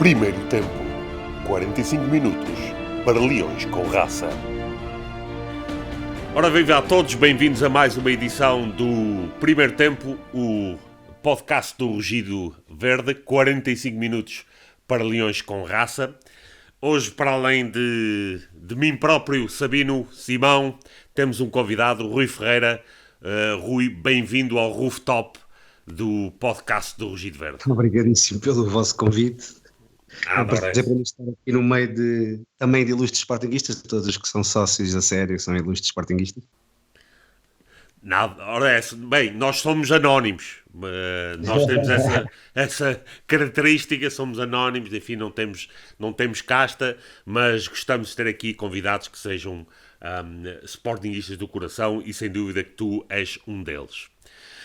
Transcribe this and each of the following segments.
Primeiro tempo, 45 minutos para Leões com Raça. Ora, viva a todos, bem-vindos a mais uma edição do Primeiro Tempo, o podcast do Rugido Verde, 45 minutos para Leões com Raça. Hoje, para além de mim próprio, Sabino, Simão, temos um convidado, Rui Ferreira. Rui, bem-vindo ao rooftop do podcast do Rugido Verde. Obrigadíssimo pelo vosso convite. É um prazer para mim estar aqui no meio também de ilustres sportinguistas, todos os que são sócios a sério são ilustres sportinguistas. Nada, ora bem, nós somos anónimos, nós temos essa característica, somos anónimos, enfim, não temos casta, mas gostamos de ter aqui convidados que sejam sportinguistas do coração e sem dúvida que tu és um deles.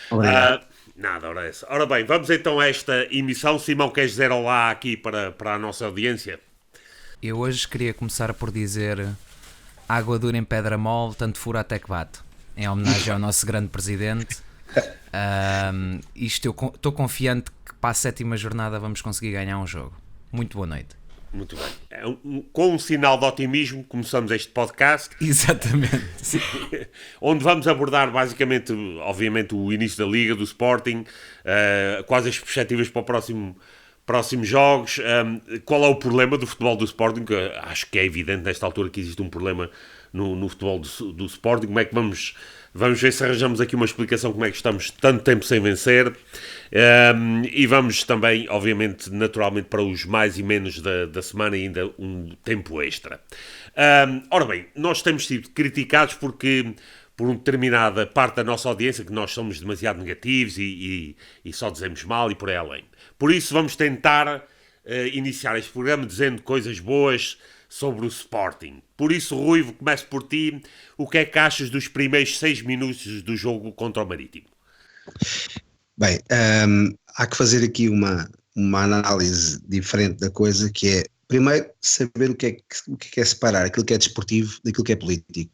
Obrigado. Nada, ora essa. Ora bem, vamos então a esta emissão. Simão, queres dizer olá aqui para a nossa audiência? Eu hoje queria começar por dizer: água dura em pedra mole, tanto fura até que bate. Em homenagem ao nosso grande presidente. Eu estou confiante que para a 7ª jornada vamos conseguir ganhar um jogo. Muito boa noite. Muito bem. Com um sinal de otimismo, começamos este podcast. Exatamente. Onde vamos abordar, basicamente, obviamente, o início da Liga, do Sporting, quais as perspectivas para o próximos jogos, qual é o problema do futebol do Sporting, que acho que é evidente nesta altura que existe um problema no futebol do Sporting. Como é que vamos ver se arranjamos aqui uma explicação como é que estamos tanto tempo sem vencer, e vamos também, obviamente, naturalmente, para os mais e menos da semana, ainda um tempo extra. Ora bem, nós temos sido criticados por uma determinada parte da nossa audiência, que nós somos demasiado negativos e só dizemos mal e por aí além. Por isso vamos tentar iniciar este programa dizendo coisas boas sobre o Sporting. Por isso, Rui, começo por ti. O que é que achas dos primeiros 6 minutos do jogo contra o Marítimo? Bem, há que fazer aqui uma análise diferente da coisa, que é, primeiro, saber o que é separar aquilo que é desportivo daquilo que é político.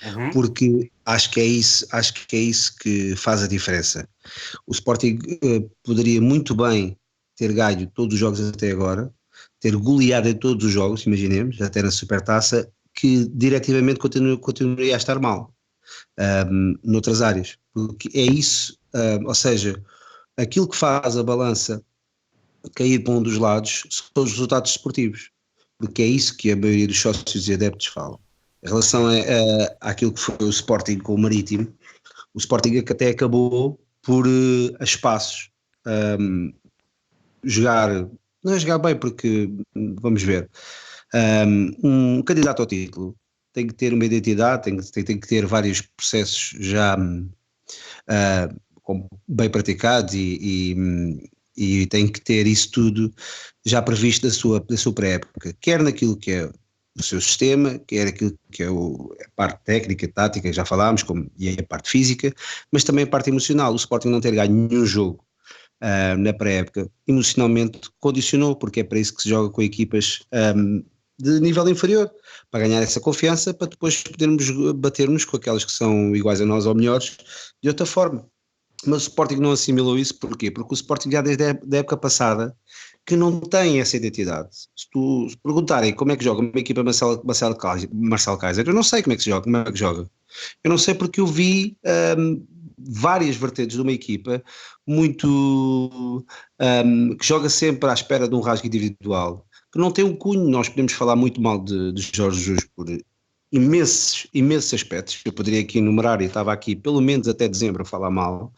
Uhum. Porque acho que é isso que faz a diferença. O Sporting poderia muito bem ter ganho todos os jogos até agora, ter goleado em todos os jogos, imaginemos, até na Supertaça, que diretivamente continuaria a estar mal noutras áreas, porque é isso, ou seja, aquilo que faz a balança cair para um dos lados são os resultados desportivos, porque é isso que a maioria dos sócios e adeptos falam. Em relação àquilo que foi o Sporting com o Marítimo, o Sporting até acabou por, a espaços, não é jogar bem, porque, vamos ver, um candidato ao título tem que ter uma identidade, tem que ter vários processos já bem praticados e tem que ter isso tudo já previsto da sua pré-época, quer naquilo que é o seu sistema, quer aquilo que é a parte técnica, tática, já falámos, e a parte física, mas também a parte emocional. O Sporting não ter ganho nenhum jogo na pré-época, emocionalmente condicionou, porque é para isso que se joga com equipas de nível inferior, para ganhar essa confiança, para depois podermos batermos com aquelas que são iguais a nós ou melhores de outra forma. Mas o Sporting não assimilou isso, porquê? Porque o Sporting já desde a época passada que não tem essa identidade. Se perguntarem como é que joga uma equipa Marcelo Kaiser, eu não sei como é que joga. Eu não sei, porque eu vi várias vertentes de uma equipa muito que joga sempre à espera de um rasgo individual, que não tem um cunho. Nós podemos falar muito mal de Jorge Jesus por imensos aspectos, eu poderia aqui enumerar, e estava aqui pelo menos até dezembro a falar mal.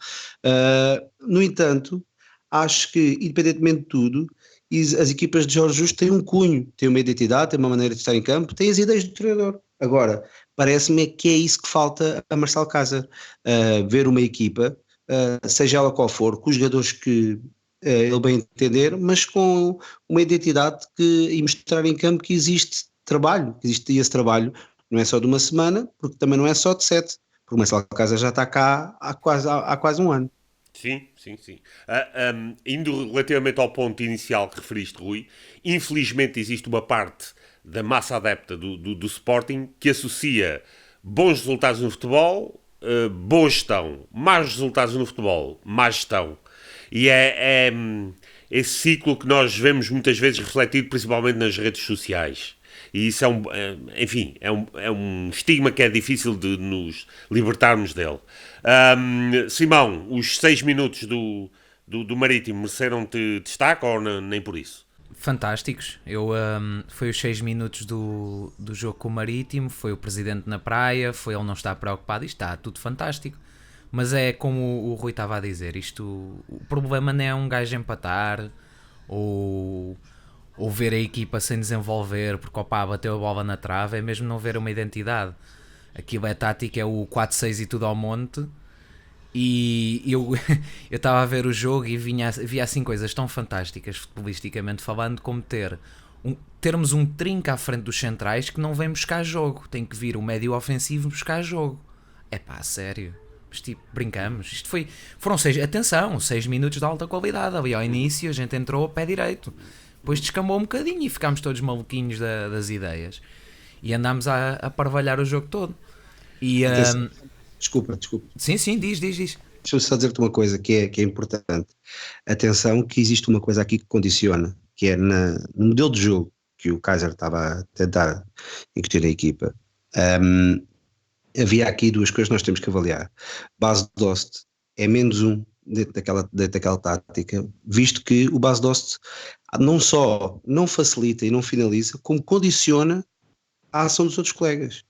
No entanto, acho que, independentemente de tudo, as equipas de Jorge Jesus têm um cunho, têm uma identidade, têm uma maneira de estar em campo, têm as ideias do treinador. Agora, parece-me que é isso que falta a Marcelo Kaiser, ver uma equipa, seja ela qual for, com os jogadores que ele bem entender, mas com uma identidade e mostrar em campo que existe trabalho, e esse trabalho não é só de uma semana, porque também não é só de 7, porque o Marcelo Kaiser já está cá há quase um ano. Sim. Indo relativamente ao ponto inicial que referiste, Rui, infelizmente existe uma parte da massa adepta do Sporting que associa bons resultados no futebol, boa gestão, maus resultados no futebol, má gestão. E esse ciclo que nós vemos muitas vezes refletido principalmente nas redes sociais. E isso enfim, é um estigma que é difícil de nos libertarmos dele. Simão, os 6 minutos do Marítimo mereceram-te destaque ou nem por isso? Fantásticos. Foi os 6 minutos do jogo com o Marítimo, foi o presidente na praia, foi ele não estar preocupado, isto está tudo fantástico. Mas é como o Rui estava a dizer, o problema não é um gajo empatar ou ver a equipa sem desenvolver porque opá, bateu a bola na trave, é mesmo não ver uma identidade. Aquilo é tática, é o 4-6 e tudo ao monte. E eu estava a ver o jogo e via assim coisas tão fantásticas futebolisticamente falando, como termos um trinco à frente dos centrais que não vem buscar jogo, tem que vir o médio ofensivo buscar jogo. É pá, sério, mas tipo, brincamos. Foram 6 minutos de alta qualidade ali ao início, a gente entrou a pé direito, depois descambou um bocadinho e ficámos todos maluquinhos das ideias e andámos a parvalhar o jogo todo. E Desculpa. sim, diz. Deixa-me só dizer-te uma coisa que é importante. Atenção que existe uma coisa aqui que condiciona, que é no modelo de jogo que o Kaiser estava a tentar incutir na equipa. Havia aqui duas coisas que nós temos que avaliar. Base Dost é -1 dentro daquela tática, visto que o Base Dost não só não facilita e não finaliza, como condiciona a ação dos outros colegas.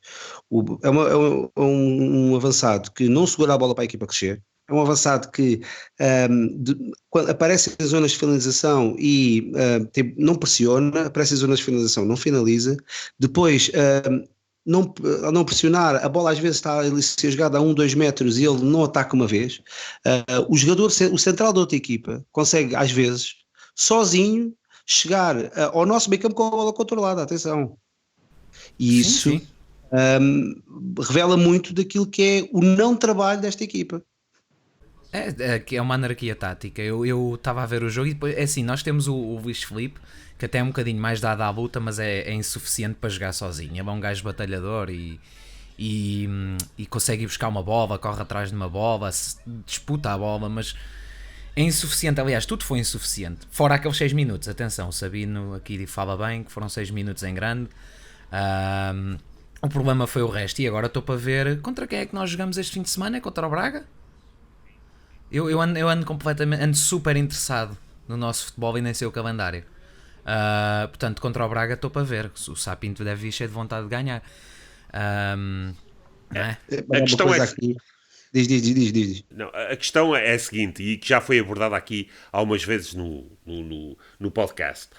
É um avançado que não segura a bola para a equipa crescer, é um avançado que quando aparece em zonas de finalização e não pressiona, aparece em zonas de finalização, não finaliza, depois ao não pressionar, a bola às vezes está a ser jogada a 1-2 metros e ele não ataca uma vez. O central da outra equipa consegue às vezes sozinho chegar ao nosso meio campo com a bola controlada, atenção. E isso revela muito daquilo que é o não trabalho desta equipa. É uma anarquia tática. Eu estava a ver o jogo e depois, é assim, nós temos o Luís Filipe, que até é um bocadinho mais dado à luta, mas é insuficiente para jogar sozinho. É um gajo batalhador e consegue ir buscar uma bola, corre atrás de uma bola, disputa a bola, mas é insuficiente. Aliás, tudo foi insuficiente. Fora aqueles 6 minutos, atenção, o Sabino aqui fala bem, que foram 6 minutos em grande. O problema foi o resto. E agora estou para ver contra quem é que nós jogamos este fim de semana. É contra o Braga? Eu ando completamente, ando super interessado no nosso futebol e nem sei o calendário. Portanto, contra o Braga estou para ver. O Sapinto deve vir cheio de vontade de ganhar. A questão é aqui. Diz. Não, a questão é a seguinte, e que já foi abordada aqui algumas vezes no podcast.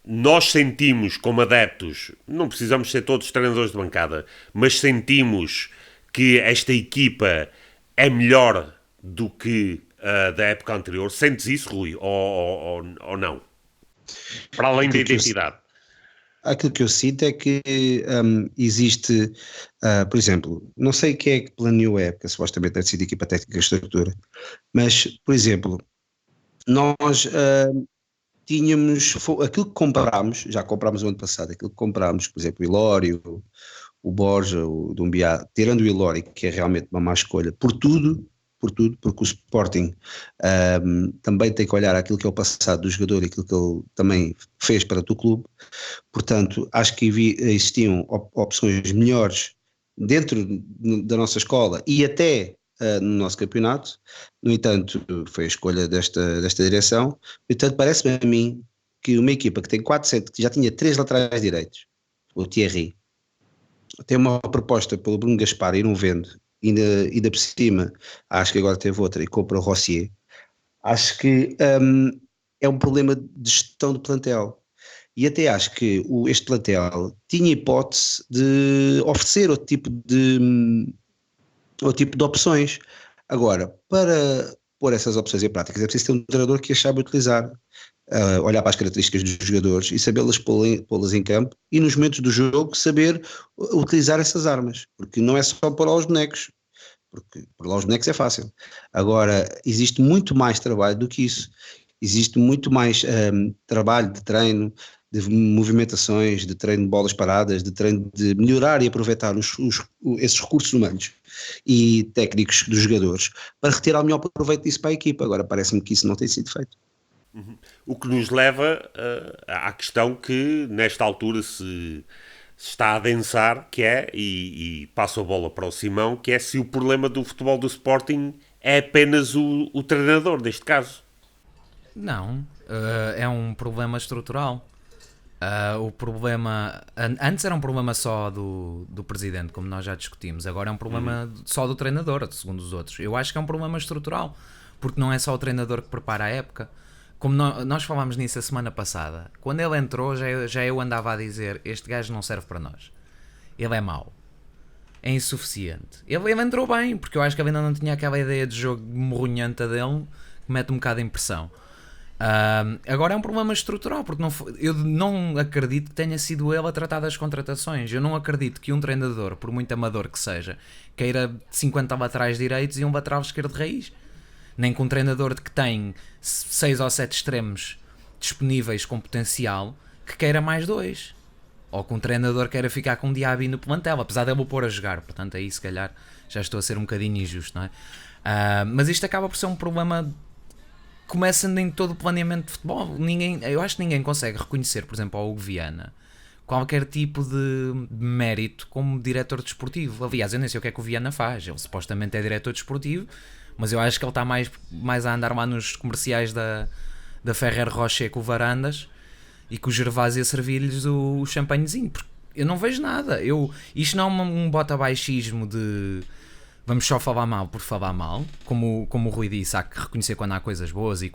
Nós sentimos como adeptos, não precisamos ser todos treinadores de bancada, mas sentimos que esta equipa é melhor do que a da época anterior. Sentes isso, Rui, ou não? Para além da identidade. Aquilo que eu sinto é que existe, por exemplo, não sei quem é que planeou a época, supostamente deve ser de equipa técnica e estrutura, mas, por exemplo, nós tínhamos, aquilo que comprámos, já comprámos o ano passado, aquilo que comprámos, por exemplo, o Ilório, o Borja, o Dumbiá, tirando o Ilório, que é realmente uma má escolha, por tudo, porque o Sporting também tem que olhar aquilo que é o passado do jogador e aquilo que ele também fez para o teu clube. Portanto, acho que existiam opções melhores dentro da nossa escola e até no nosso campeonato. No entanto, foi a escolha desta direção. Portanto, parece-me a mim que uma equipa que tem 400, que já tinha 3 laterais direitos, o Thierry, tem uma proposta pelo Bruno Gaspar e não vende, ainda por cima, acho que agora teve outra e compra o Rossier. Acho que é um problema de gestão de plantel. E até acho que este plantel tinha hipótese de oferecer outro tipo de opções. Agora, para pôr essas opções em prática, é preciso ter um treinador que as saiba utilizar, olhar para as características dos jogadores e sabê-las pô-las em campo e nos momentos do jogo saber utilizar essas armas, porque não é só pôr lá os bonecos, porque pôr lá os bonecos é fácil. Agora, existe muito mais trabalho do que isso. Existe muito mais trabalho de treino, de movimentações, de treino de bolas paradas, de treino de melhorar e aproveitar esses recursos humanos e técnicos dos jogadores para retirar o melhor proveito disso para a equipa. Agora parece-me que isso não tem sido feito. O que nos leva à questão que nesta altura se está a adensar, que é, e passo a bola para o Simão, que é se o problema do futebol do Sporting é apenas o treinador, neste caso. Não, é um problema estrutural. O problema antes era um problema só do presidente, como nós já discutimos. Agora é um problema só do treinador, segundo os outros. Eu acho que é um problema estrutural, porque não é só o treinador que prepara a época. Como nós falámos nisso a semana passada, quando ele entrou já eu andava a dizer: este gajo não serve para nós, ele é mau, é insuficiente. Ele entrou bem, porque eu acho que ele ainda não tinha aquela ideia de jogo morronhanta dele que mete um bocado de impressão. Agora é um problema estrutural, porque eu não acredito que tenha sido ele a tratar das contratações. Eu não acredito que um treinador, por muito amador que seja, queira 50 laterais direitos e um lateral esquerdo de raiz. Nem que um treinador que tem 6 ou 7 extremos disponíveis com potencial que queira mais 2. Ou que um treinador queira ficar com um Diaby no plantel, apesar de ele o pôr a jogar. Portanto aí se calhar já estou a ser um bocadinho injusto, não é? Mas isto acaba por ser um problema começando em todo o planeamento de futebol. Eu acho que ninguém consegue reconhecer, por exemplo, ao Hugo Viana qualquer tipo de mérito como diretor desportivo. Aliás, eu nem sei o que é que o Viana faz. Ele supostamente é diretor desportivo, mas eu acho que ele está mais a andar lá nos comerciais da Ferrer Rocher com o Varandas e com o Gervásio a servir-lhes o champanhezinho, porque eu não vejo nada. Isto não é um bota-baixismo de vamos só falar mal por falar mal, como o Rui disse, há que reconhecer quando há coisas boas e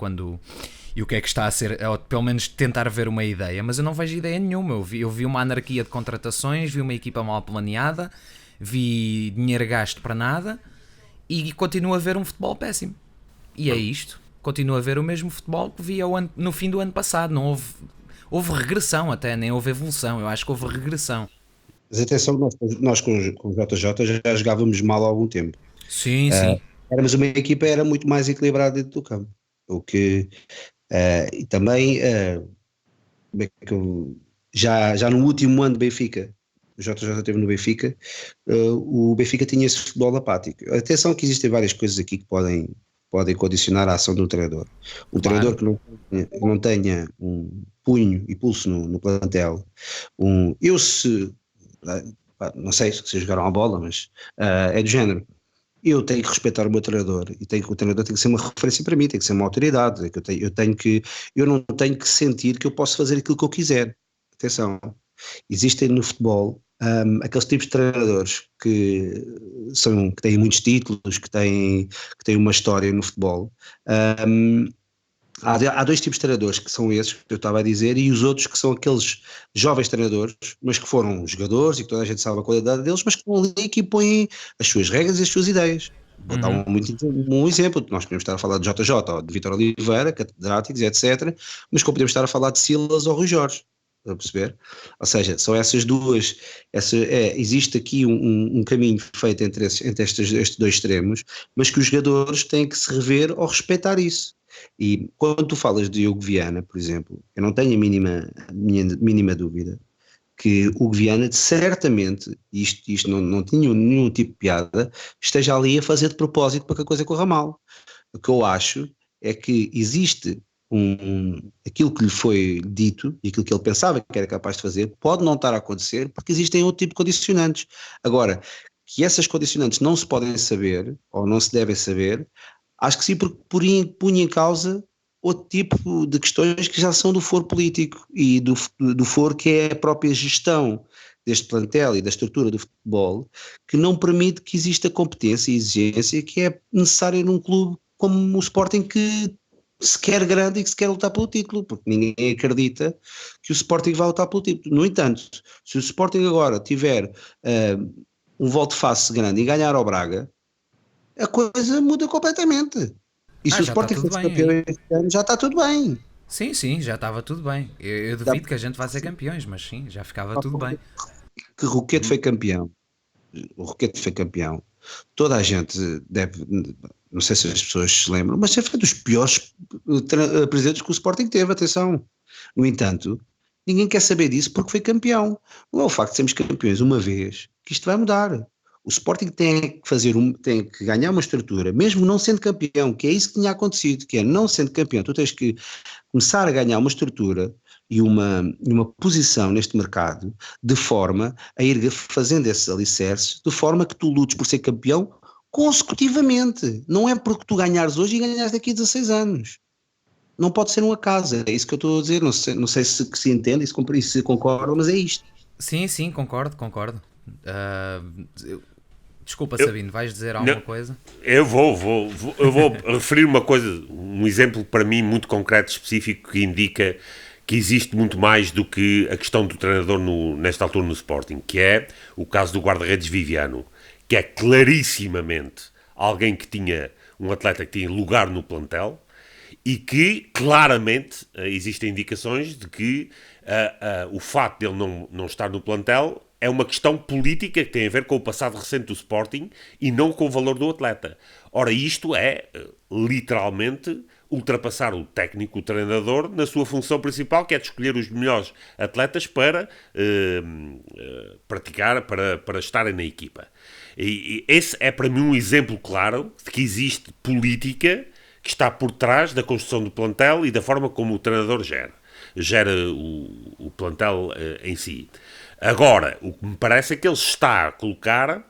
o que é que está a ser, ou pelo menos tentar ver uma ideia, mas eu não vejo ideia nenhuma. Eu vi uma anarquia de contratações, vi uma equipa mal planeada, vi dinheiro gasto para nada e continuo a ver um futebol péssimo. E é isto, continuo a ver o mesmo futebol que via no fim do ano passado. Não houve regressão até, nem houve evolução. Eu acho que houve regressão. Mas atenção, nós com o JJ já jogávamos mal há algum tempo. Sim. Éramos uma equipa era muito mais equilibrada dentro do campo. O que e também como é que já no último ano do Benfica, o JJ esteve no Benfica, o Benfica tinha esse futebol apático. Atenção que existem várias coisas aqui que podem condicionar a ação do treinador. Um treinador que não tenha um punho e pulso no plantel, não sei se jogaram a bola, mas é do género. Eu tenho que respeitar o meu treinador e o treinador tem que ser uma referência para mim, tem que ser uma autoridade. Eu não tenho que sentir que eu posso fazer aquilo que eu quiser. Atenção, existem no futebol aqueles tipos de treinadores que têm muitos títulos, que têm uma história no futebol. Há dois tipos de treinadores, que são esses que eu estava a dizer, e os outros que são aqueles jovens treinadores, mas que foram jogadores e que toda a gente sabe a qualidade deles, mas que estão ali e que impõem as suas regras e as suas ideias. Vou dar um exemplo. Nós podemos estar a falar de JJ, ou de Vítor Oliveira, catedráticos, etc., mas como podemos estar a falar de Silas ou Rui Jorge, a perceber? Ou seja, são essas duas, existe aqui um caminho feito entre estes dois extremos, mas que os jogadores têm que se rever ou respeitar isso. E quando tu falas de Hugo Viana, por exemplo, eu não tenho a mínima dúvida que Hugo Viana certamente, isto não tinha nenhum tipo de piada, esteja ali a fazer de propósito para que a coisa corra mal. O que eu acho é que existe aquilo que lhe foi dito e aquilo que ele pensava que era capaz de fazer pode não estar a acontecer porque existem outro tipo de condicionantes. Agora, que essas condicionantes não se podem saber ou não se devem saber, acho que sim, porque punha em causa outro tipo de questões que já são do foro político e do foro que é a própria gestão deste plantel e da estrutura do futebol, que não permite que exista competência e exigência que é necessária num clube como o Sporting, que se quer grande e que se quer lutar pelo título, porque ninguém acredita que o Sporting vai lutar pelo título. No entanto, se o Sporting agora tiver um volte-face grande e ganhar ao Braga, a coisa muda completamente. E se o Sporting fosse campeão este ano, já está tudo bem. Sim, já estava tudo bem. Eu duvido que a gente vá ser campeões, mas sim, já ficava tudo bem. Que Roquete foi campeão. O Roquete foi campeão. Toda a gente deve, não sei se as pessoas se lembram, mas foi dos piores presidentes que o Sporting teve, atenção. No entanto, Ninguém quer saber disso porque foi campeão. Não é o facto de sermos campeões uma vez que isto vai mudar. O Sporting tem que tem que ganhar uma estrutura, mesmo não sendo campeão, que é isso que tinha acontecido, que é não sendo campeão, tu tens que começar a ganhar uma estrutura e uma posição neste mercado, de forma a ir fazendo esses alicerces, de forma que tu lutes por ser campeão consecutivamente. Não é porque tu ganhares hoje e ganhares daqui a 16 anos. Não pode ser um acaso, é isso que eu estou a dizer, não sei se entende e se concorda, mas é isto. Sim, concordo. Desculpa, Eu, Sabino, vais dizer alguma não, coisa? eu vou referir uma coisa, um exemplo para mim muito concreto, específico, que indica que existe muito mais do que a questão do treinador nesta altura no Sporting, que é o caso do guarda-redes Viviano, que é clarissimamente alguém que tinha, um atleta que tinha lugar no plantel, e que claramente existem indicações de que o facto de ele não estar no plantel é uma questão política que tem a ver com o passado recente do Sporting e não com o valor do atleta. Ora, isto é literalmente ultrapassar o técnico, o treinador, na sua função principal, que é de escolher os melhores atletas para praticar, para estarem na equipa. E esse é para mim um exemplo claro de que existe política que está por trás da construção do plantel e da forma como o treinador gera o plantel em si. Agora, o que me parece é que ele está a colocar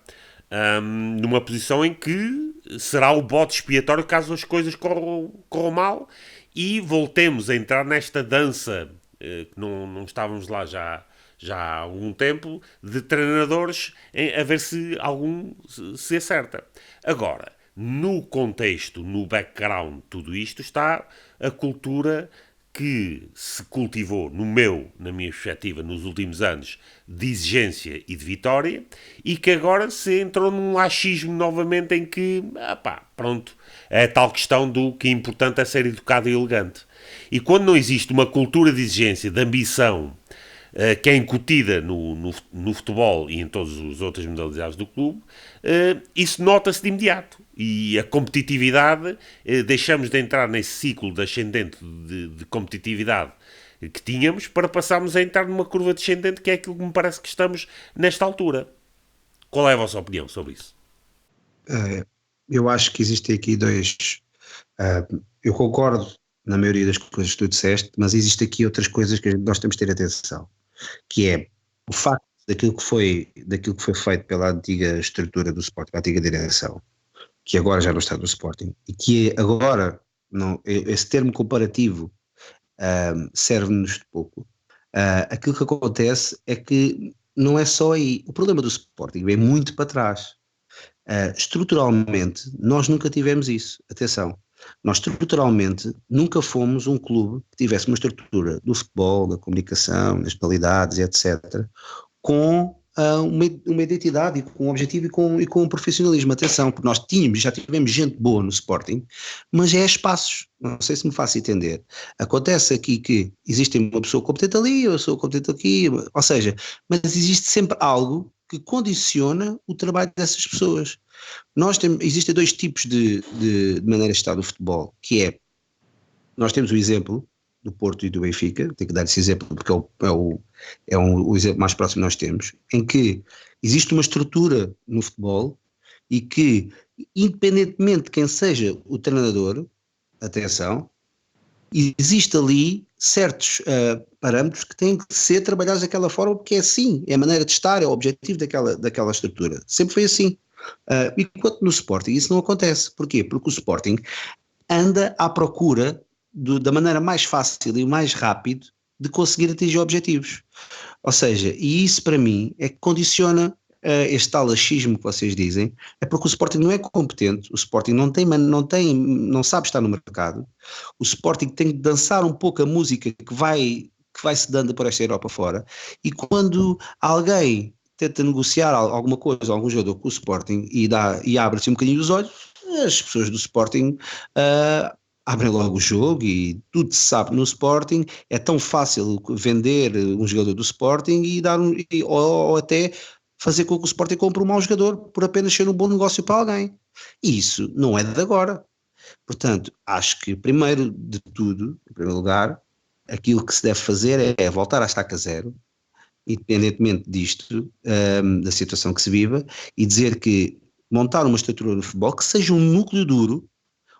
numa posição em que será o bode expiatório caso as coisas corram mal e voltemos a entrar nesta dança que não estávamos lá já há algum tempo, de treinadores a ver se algum se acerta. Agora, no contexto, no background de tudo isto, está a cultura que se cultivou na minha perspectiva, nos últimos anos, de exigência e de vitória, e que agora se entrou num laxismo novamente em que, pronto, é a tal questão do que é importante é ser educado e elegante. E quando não existe uma cultura de exigência, de ambição, que é incutida no futebol e em todas as outras modalidades do clube, isso nota-se de imediato. E a competitividade, deixamos de entrar nesse ciclo descendente de competitividade que tínhamos para passarmos a entrar numa curva descendente, que é aquilo que me parece que estamos nesta altura. Qual é a vossa opinião sobre isso? Eu acho que existem aqui dois... eu concordo na maioria das coisas que tu disseste, mas existem aqui outras coisas que nós temos de ter atenção, que é o facto daquilo que foi feito pela antiga estrutura do Sporting, a antiga direção, que agora já não está no Sporting, e que agora, esse termo comparativo serve-nos de pouco. Aquilo que acontece é que não é só aí. O problema do Sporting vem muito para trás. Estruturalmente, nós nunca tivemos isso. Atenção. Nós estruturalmente nunca fomos um clube que tivesse uma estrutura do futebol, da comunicação, das qualidades, etc., com uma identidade, e com um objetivo e com um profissionalismo. Atenção, porque nós já tivemos gente boa no Sporting, mas é espaços, não sei se me faço entender. Acontece aqui que existe uma pessoa competente ali, eu sou competente aqui, ou seja, mas existe sempre algo que condiciona o trabalho dessas pessoas. Existem dois tipos de maneira de estar do futebol, que é, nós temos o exemplo do Porto e do Benfica, tenho que dar esse exemplo porque é o exemplo mais próximo que nós temos, em que existe uma estrutura no futebol e que, independentemente de quem seja o treinador, atenção, existe ali certos parâmetros que têm que ser trabalhados daquela forma, porque é assim, é a maneira de estar, é o objetivo daquela estrutura. Sempre foi assim. Enquanto no Sporting isso não acontece. Porquê? Porque o Sporting anda à procura da maneira mais fácil e mais rápido de conseguir atingir objetivos. Ou seja, e isso para mim é que condiciona este tal achismo que vocês dizem, é porque o Sporting não é competente, o Sporting não sabe estar no mercado, o Sporting tem que dançar um pouco a música que vai se dando por esta Europa fora, e quando alguém tenta negociar alguma coisa, algum jogador com o Sporting e abre-se um bocadinho os olhos, as pessoas do Sporting abrem logo o jogo e tudo se sabe no Sporting, é tão fácil vender um jogador do Sporting ou até fazer com que o Sporting compre um mau jogador por apenas ser um bom negócio para alguém. E isso não é de agora. Portanto, acho que primeiro de tudo, em primeiro lugar, aquilo que se deve fazer é voltar à estaca zero, independentemente disto, da situação que se viva, e dizer que montar uma estrutura de futebol que seja um núcleo duro,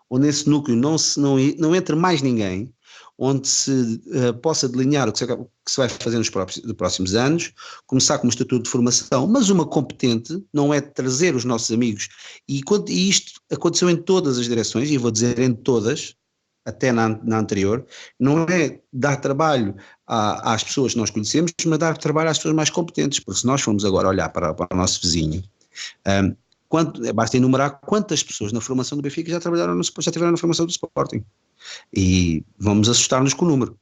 onde nesse núcleo não entre mais ninguém, onde se possa delinear o que se vai fazer nos próximos anos, começar com uma estrutura de formação, mas uma competente, não é trazer os nossos amigos, e isto aconteceu em todas as direções, e vou dizer em todas, até na anterior, não é dar trabalho às pessoas que nós conhecemos, mas dar trabalho às pessoas mais competentes, porque se nós formos agora olhar para o nosso vizinho, basta enumerar quantas pessoas na formação do Benfica já tiveram na formação do Sporting, e vamos assustar-nos com o número.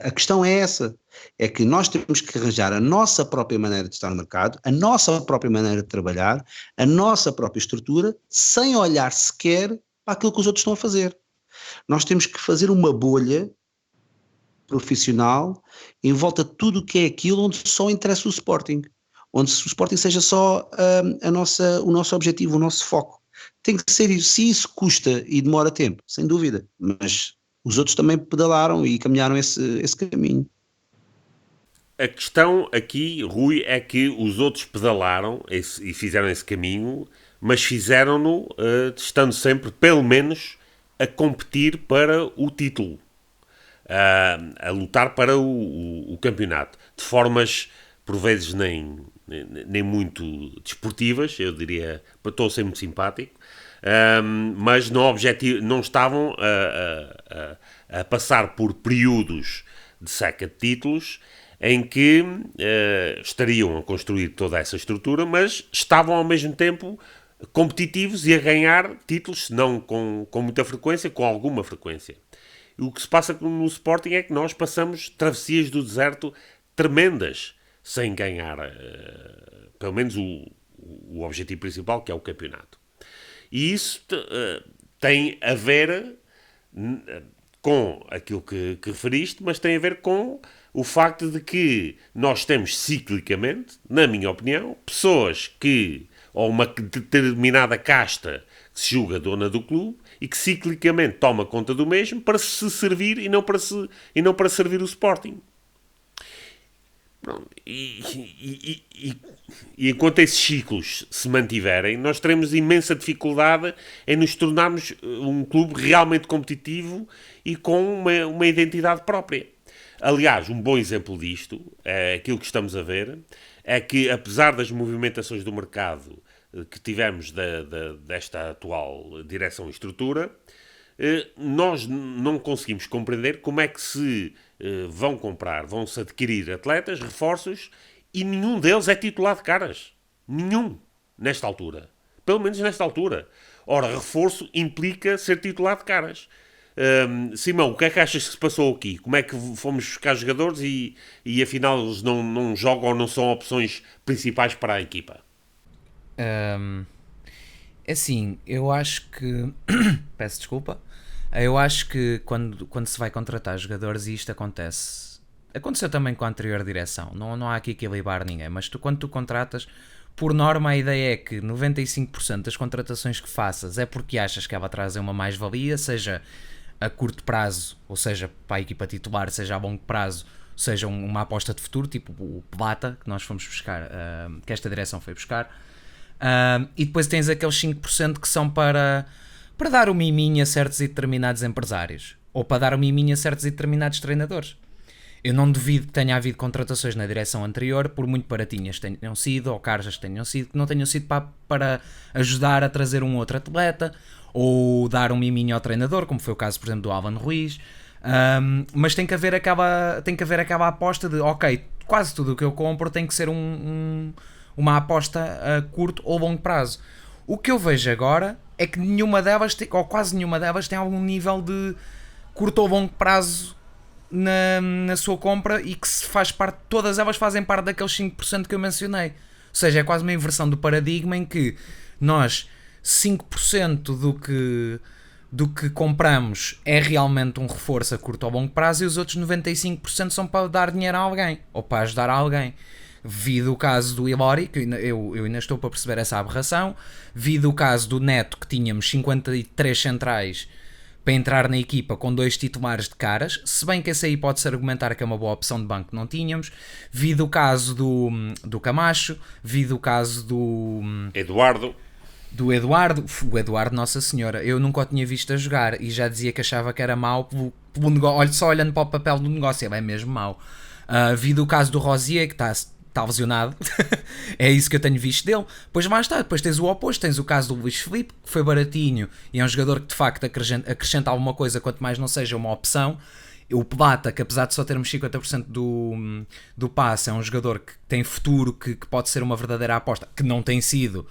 A questão é essa, é que nós temos que arranjar a nossa própria maneira de estar no mercado, a nossa própria maneira de trabalhar, a nossa própria estrutura, sem olhar sequer para aquilo que os outros estão a fazer. Nós temos que fazer uma bolha profissional em volta de tudo o que é aquilo onde só interessa o Sporting, onde o Sporting seja só o nosso objetivo, o nosso foco. Tem que ser isso. Se isso custa e demora tempo, sem dúvida, mas os outros também pedalaram e caminharam esse caminho. A questão aqui, Rui, é que os outros pedalaram e fizeram esse caminho, mas fizeram-no estando sempre, pelo menos, a competir para o título, a lutar para o campeonato, de formas, por vezes, nem muito desportivas, eu diria, estou a ser muito simpático, mas não estavam a passar por períodos de seca de títulos em que estariam a construir toda essa estrutura, mas estavam ao mesmo tempo competitivos e a ganhar títulos, se não com muita frequência, com alguma frequência. E o que se passa no Sporting é que nós passamos travessias do deserto tremendas, sem ganhar, pelo menos, o objetivo principal, que é o campeonato. E isso tem a ver com aquilo que referiste, mas tem a ver com o facto de que nós temos ciclicamente, na minha opinião, pessoas ou uma determinada casta que se julga dona do clube e que ciclicamente toma conta do mesmo para se servir e não para servir o Sporting. E enquanto esses ciclos se mantiverem, nós teremos imensa dificuldade em nos tornarmos um clube realmente competitivo e com uma identidade própria. Aliás, um bom exemplo disto, aquilo que estamos a ver, é que apesar das movimentações do mercado que tivemos desta atual direção e estrutura, nós não conseguimos compreender como é que se vão-se adquirir atletas, reforços, e nenhum deles é titular de caras. Nenhum, nesta altura. Pelo menos nesta altura. Ora, reforço implica ser titular de caras. Simão, o que é que achas que se passou aqui? Como é que fomos buscar jogadores e afinal eles não jogam ou não são opções principais para a equipa? Assim, eu acho que peço desculpa, eu acho que quando se vai contratar jogadores, e isto aconteceu também com a anterior direção, não há aqui equilibrar ninguém, mas quando tu contratas, por norma a ideia é que 95% das contratações que faças é porque achas que ela vai trazer uma mais-valia, seja a curto prazo, ou seja para a equipa titular, seja a longo prazo, seja uma aposta de futuro, tipo o Plata, que nós fomos buscar, que esta direção foi buscar. E depois tens aqueles 5% que são para dar o miminho a certos e determinados empresários, ou para dar o miminho a certos e determinados treinadores. Eu não duvido que tenha havido contratações na direção anterior, por muito baratinhas tenham sido, ou caras tenham sido, que não tenham sido para ajudar a trazer um outro atleta, ou dar um miminho ao treinador, como foi o caso, por exemplo, do Álvaro Ruiz. Mas tem que haver aquela aposta de, ok, quase tudo o que eu compro tem que ser uma aposta a curto ou longo prazo. O que eu vejo agora é que nenhuma delas, ou quase nenhuma delas, tem algum nível de curto ou longo prazo na sua compra, e que todas elas fazem parte daqueles 5% que eu mencionei. Ou seja, é quase uma inversão do paradigma em que nós 5% do que compramos é realmente um reforço a curto ou longo prazo, e os outros 95% são para dar dinheiro a alguém ou para ajudar a alguém. Vi do caso do Ilori, que eu ainda estou para perceber essa aberração. Vi do caso do Neto, que tínhamos 53 centrais para entrar na equipa com 2 titulares de caras, se bem que esse aí pode-se argumentar que é uma boa opção de banco que não tínhamos. Vi do caso do Camacho, vi do caso do Eduardo. O Eduardo, Nossa Senhora, eu nunca o tinha visto a jogar e já dizia que achava que era mau pelo negócio, só olhando para o papel do negócio, ele é mesmo mau. Vi do caso do Rosier, que está lesionado, é isso que eu tenho visto dele. Pois mais está, depois tens o oposto, tens o caso do Luís Filipe, que foi baratinho e é um jogador que de facto acrescenta alguma coisa, quanto mais não seja uma opção. O Plata, que apesar de só termos 50% do passe, é um jogador que tem futuro, que pode ser uma verdadeira aposta, que não tem sido,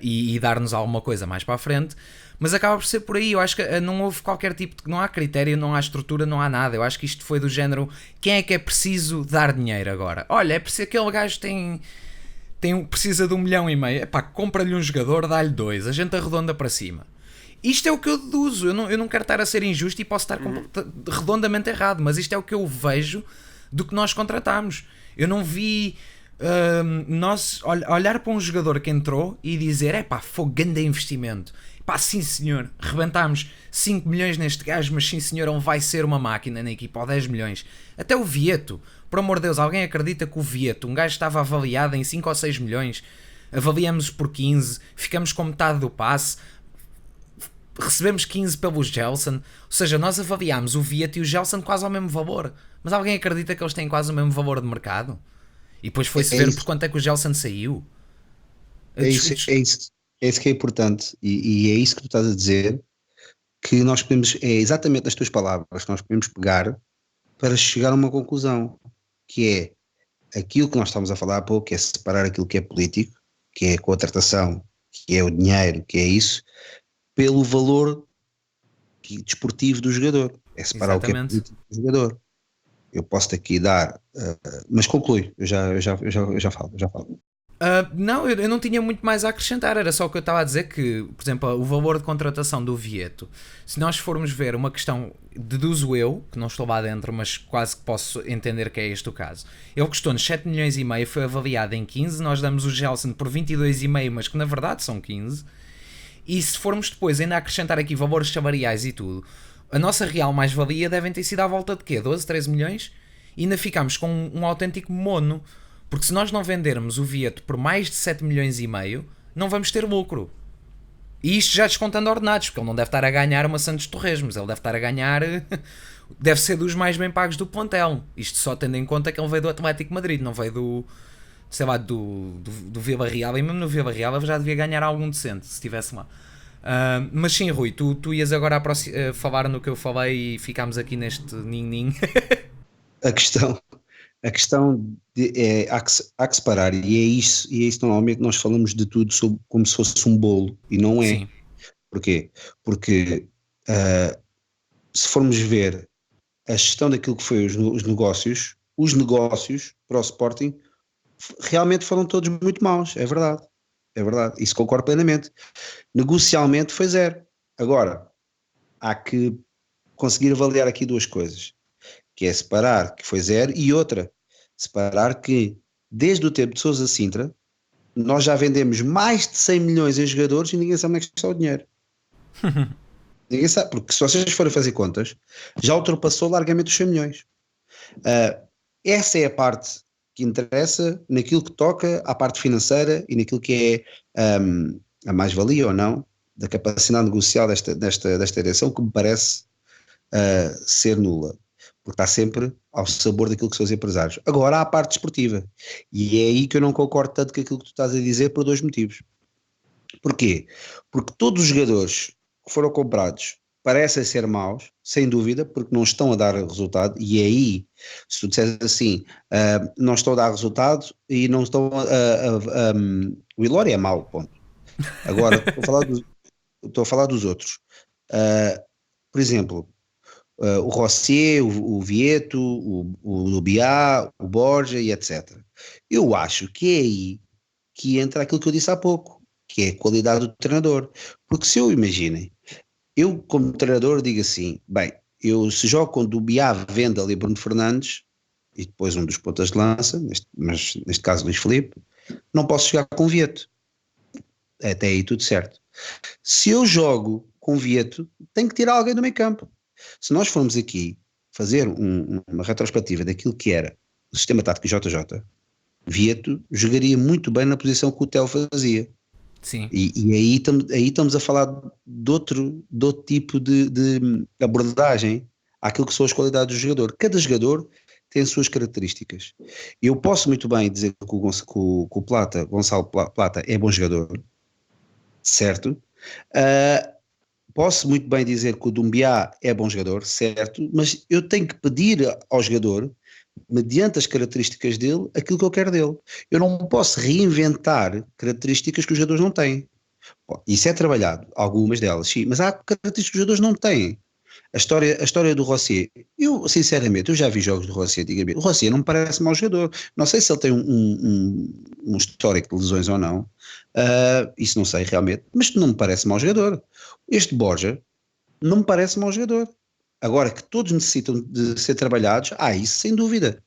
e dar-nos alguma coisa mais para a frente, mas acaba por ser por aí. Eu acho que não houve qualquer tipo de... não há critério, não há estrutura, não há nada. Eu acho que isto foi do género, quem é que é preciso dar dinheiro agora? Olha, é preciso, aquele gajo precisa de 1,5 milhão, epá, compra-lhe um jogador, dá-lhe 2, a gente arredonda para cima. Isto é o que eu deduzo, eu não quero estar a ser injusto e posso estar redondamente errado, mas isto é o que eu vejo do que nós contratámos. Eu não vi nós olhar para um jogador que entrou e dizer, epá, foi grande investimento, pá, sim senhor, rebentámos 5 milhões neste gajo, mas sim senhor, ele vai ser uma máquina na equipa, ou 10 milhões. Até o Vieto, por amor de Deus, alguém acredita que o Vieto, um gajo estava avaliado em 5 ou 6 milhões, avaliamos por 15, ficamos com metade do passe, recebemos 15 pelo Gelson, ou seja, nós avaliámos o Vieto e o Gelson quase ao mesmo valor, mas alguém acredita que eles têm quase o mesmo valor de mercado? E depois foi-se ver por quanto é que o Gelson saiu. É isso que é importante, e é isso que tu estás a dizer, que nós podemos, é exatamente as tuas palavras que nós podemos pegar para chegar a uma conclusão, que é aquilo que nós estamos a falar há pouco, que é separar aquilo que é político, que é a contratação, que é o dinheiro, que é isso, pelo valor desportivo do jogador. É separar o que é político do jogador. Eu posso-te aqui dar, mas conclui, eu já falo. Não, eu não tinha muito mais a acrescentar, era só o que eu estava a dizer, que, por exemplo, o valor de contratação do Vieto, se nós formos ver uma questão, deduzo eu, que não estou lá dentro, mas quase que posso entender que é este o caso, ele custou-nos 7 milhões e meio, foi avaliado em 15, nós damos o Gelson por 22,5, mas que na verdade são 15, e se formos depois ainda acrescentar aqui valores salariais e tudo, a nossa real mais-valia devem ter sido à volta de quê? 12, 13 milhões? E ainda ficamos com um autêntico mono. Porque se nós não vendermos o Vieto por mais de 7 milhões e meio, não vamos ter lucro. E isto já descontando ordenados, porque ele não deve estar a ganhar uma Santos Torresmos, ele deve estar a ganhar... deve ser dos mais bem pagos do plantel. Isto só tendo em conta que ele veio do Atlético Madrid, não veio do... sei lá, do Vila Real, e mesmo no Vila Real ele já devia ganhar algum decente, se estivesse lá. Mas sim, Rui, tu ias agora falar no que eu falei e ficámos aqui neste nin-nin. A questão há que separar, e é isso normalmente nós falamos de tudo como se fosse um bolo, e não é. Sim. Porquê? Porque se formos ver a gestão daquilo que foi os negócios para o Sporting realmente foram todos muito maus, é verdade, isso concordo plenamente. Negocialmente foi 0. Agora, há que conseguir avaliar aqui duas coisas, que é separar que foi 0 e outra, separar que desde o tempo de Sousa Sintra nós já vendemos mais de 100 milhões em jogadores e ninguém sabe onde é que está o dinheiro. Ninguém sabe, porque se vocês forem fazer contas, já ultrapassou largamente os 100 milhões. Essa é a parte que interessa naquilo que toca à parte financeira e naquilo que é a mais-valia ou não da capacidade negocial desta eleição, que me parece ser nula, porque está sempre ao sabor daquilo que são os empresários. Agora há a parte desportiva, e é aí que eu não concordo tanto com aquilo que tu estás a dizer, por 2 motivos. Porquê? Porque todos os jogadores que foram comprados parecem ser maus, sem dúvida, porque não estão a dar resultado, e aí, se tu disseres assim, não estão a dar resultado e não estão o Ilori é mau, ponto. Agora, estou a falar dos outros. Por exemplo, o Rosier, o Vieto, o Lubiá, o Borja e etc. Eu acho que é aí que entra aquilo que eu disse há pouco, que é a qualidade do treinador. Porque se eu imaginem, eu como treinador digo assim, bem, eu se jogo com o Lubiá, Vendel e Bruno Fernandes, e depois um dos pontas de lança, mas neste caso Luís Filipe, não posso jogar com o Vieto. Até aí tudo certo. Se eu jogo com Vieto, tem que tirar alguém do meio campo. Se nós formos aqui fazer uma retrospectiva daquilo que era o sistema tático JJ, Vieto jogaria muito bem na posição que o Theo fazia. Sim. E aí estamos a falar de outro tipo de abordagem àquilo que são as qualidades do jogador. Cada jogador tem as suas características. Eu posso muito bem dizer que o Gonçalo Plata é bom jogador, certo? Posso muito bem dizer que o Doumbia é bom jogador, certo? Mas eu tenho que pedir ao jogador, mediante as características dele, aquilo que eu quero dele. Eu não posso reinventar características que os jogadores não têm. Isso é trabalhado, algumas delas, sim, mas há características que os jogadores não têm. A história do Rossier, eu sinceramente, eu já vi jogos do Rossier antigamente. O Rossier não me parece mau jogador. Não sei se ele tem um histórico de lesões ou não, isso não sei realmente, mas não me parece mau jogador. Este Borja não me parece mau jogador. Agora que todos necessitam de ser trabalhados, isso sem dúvida.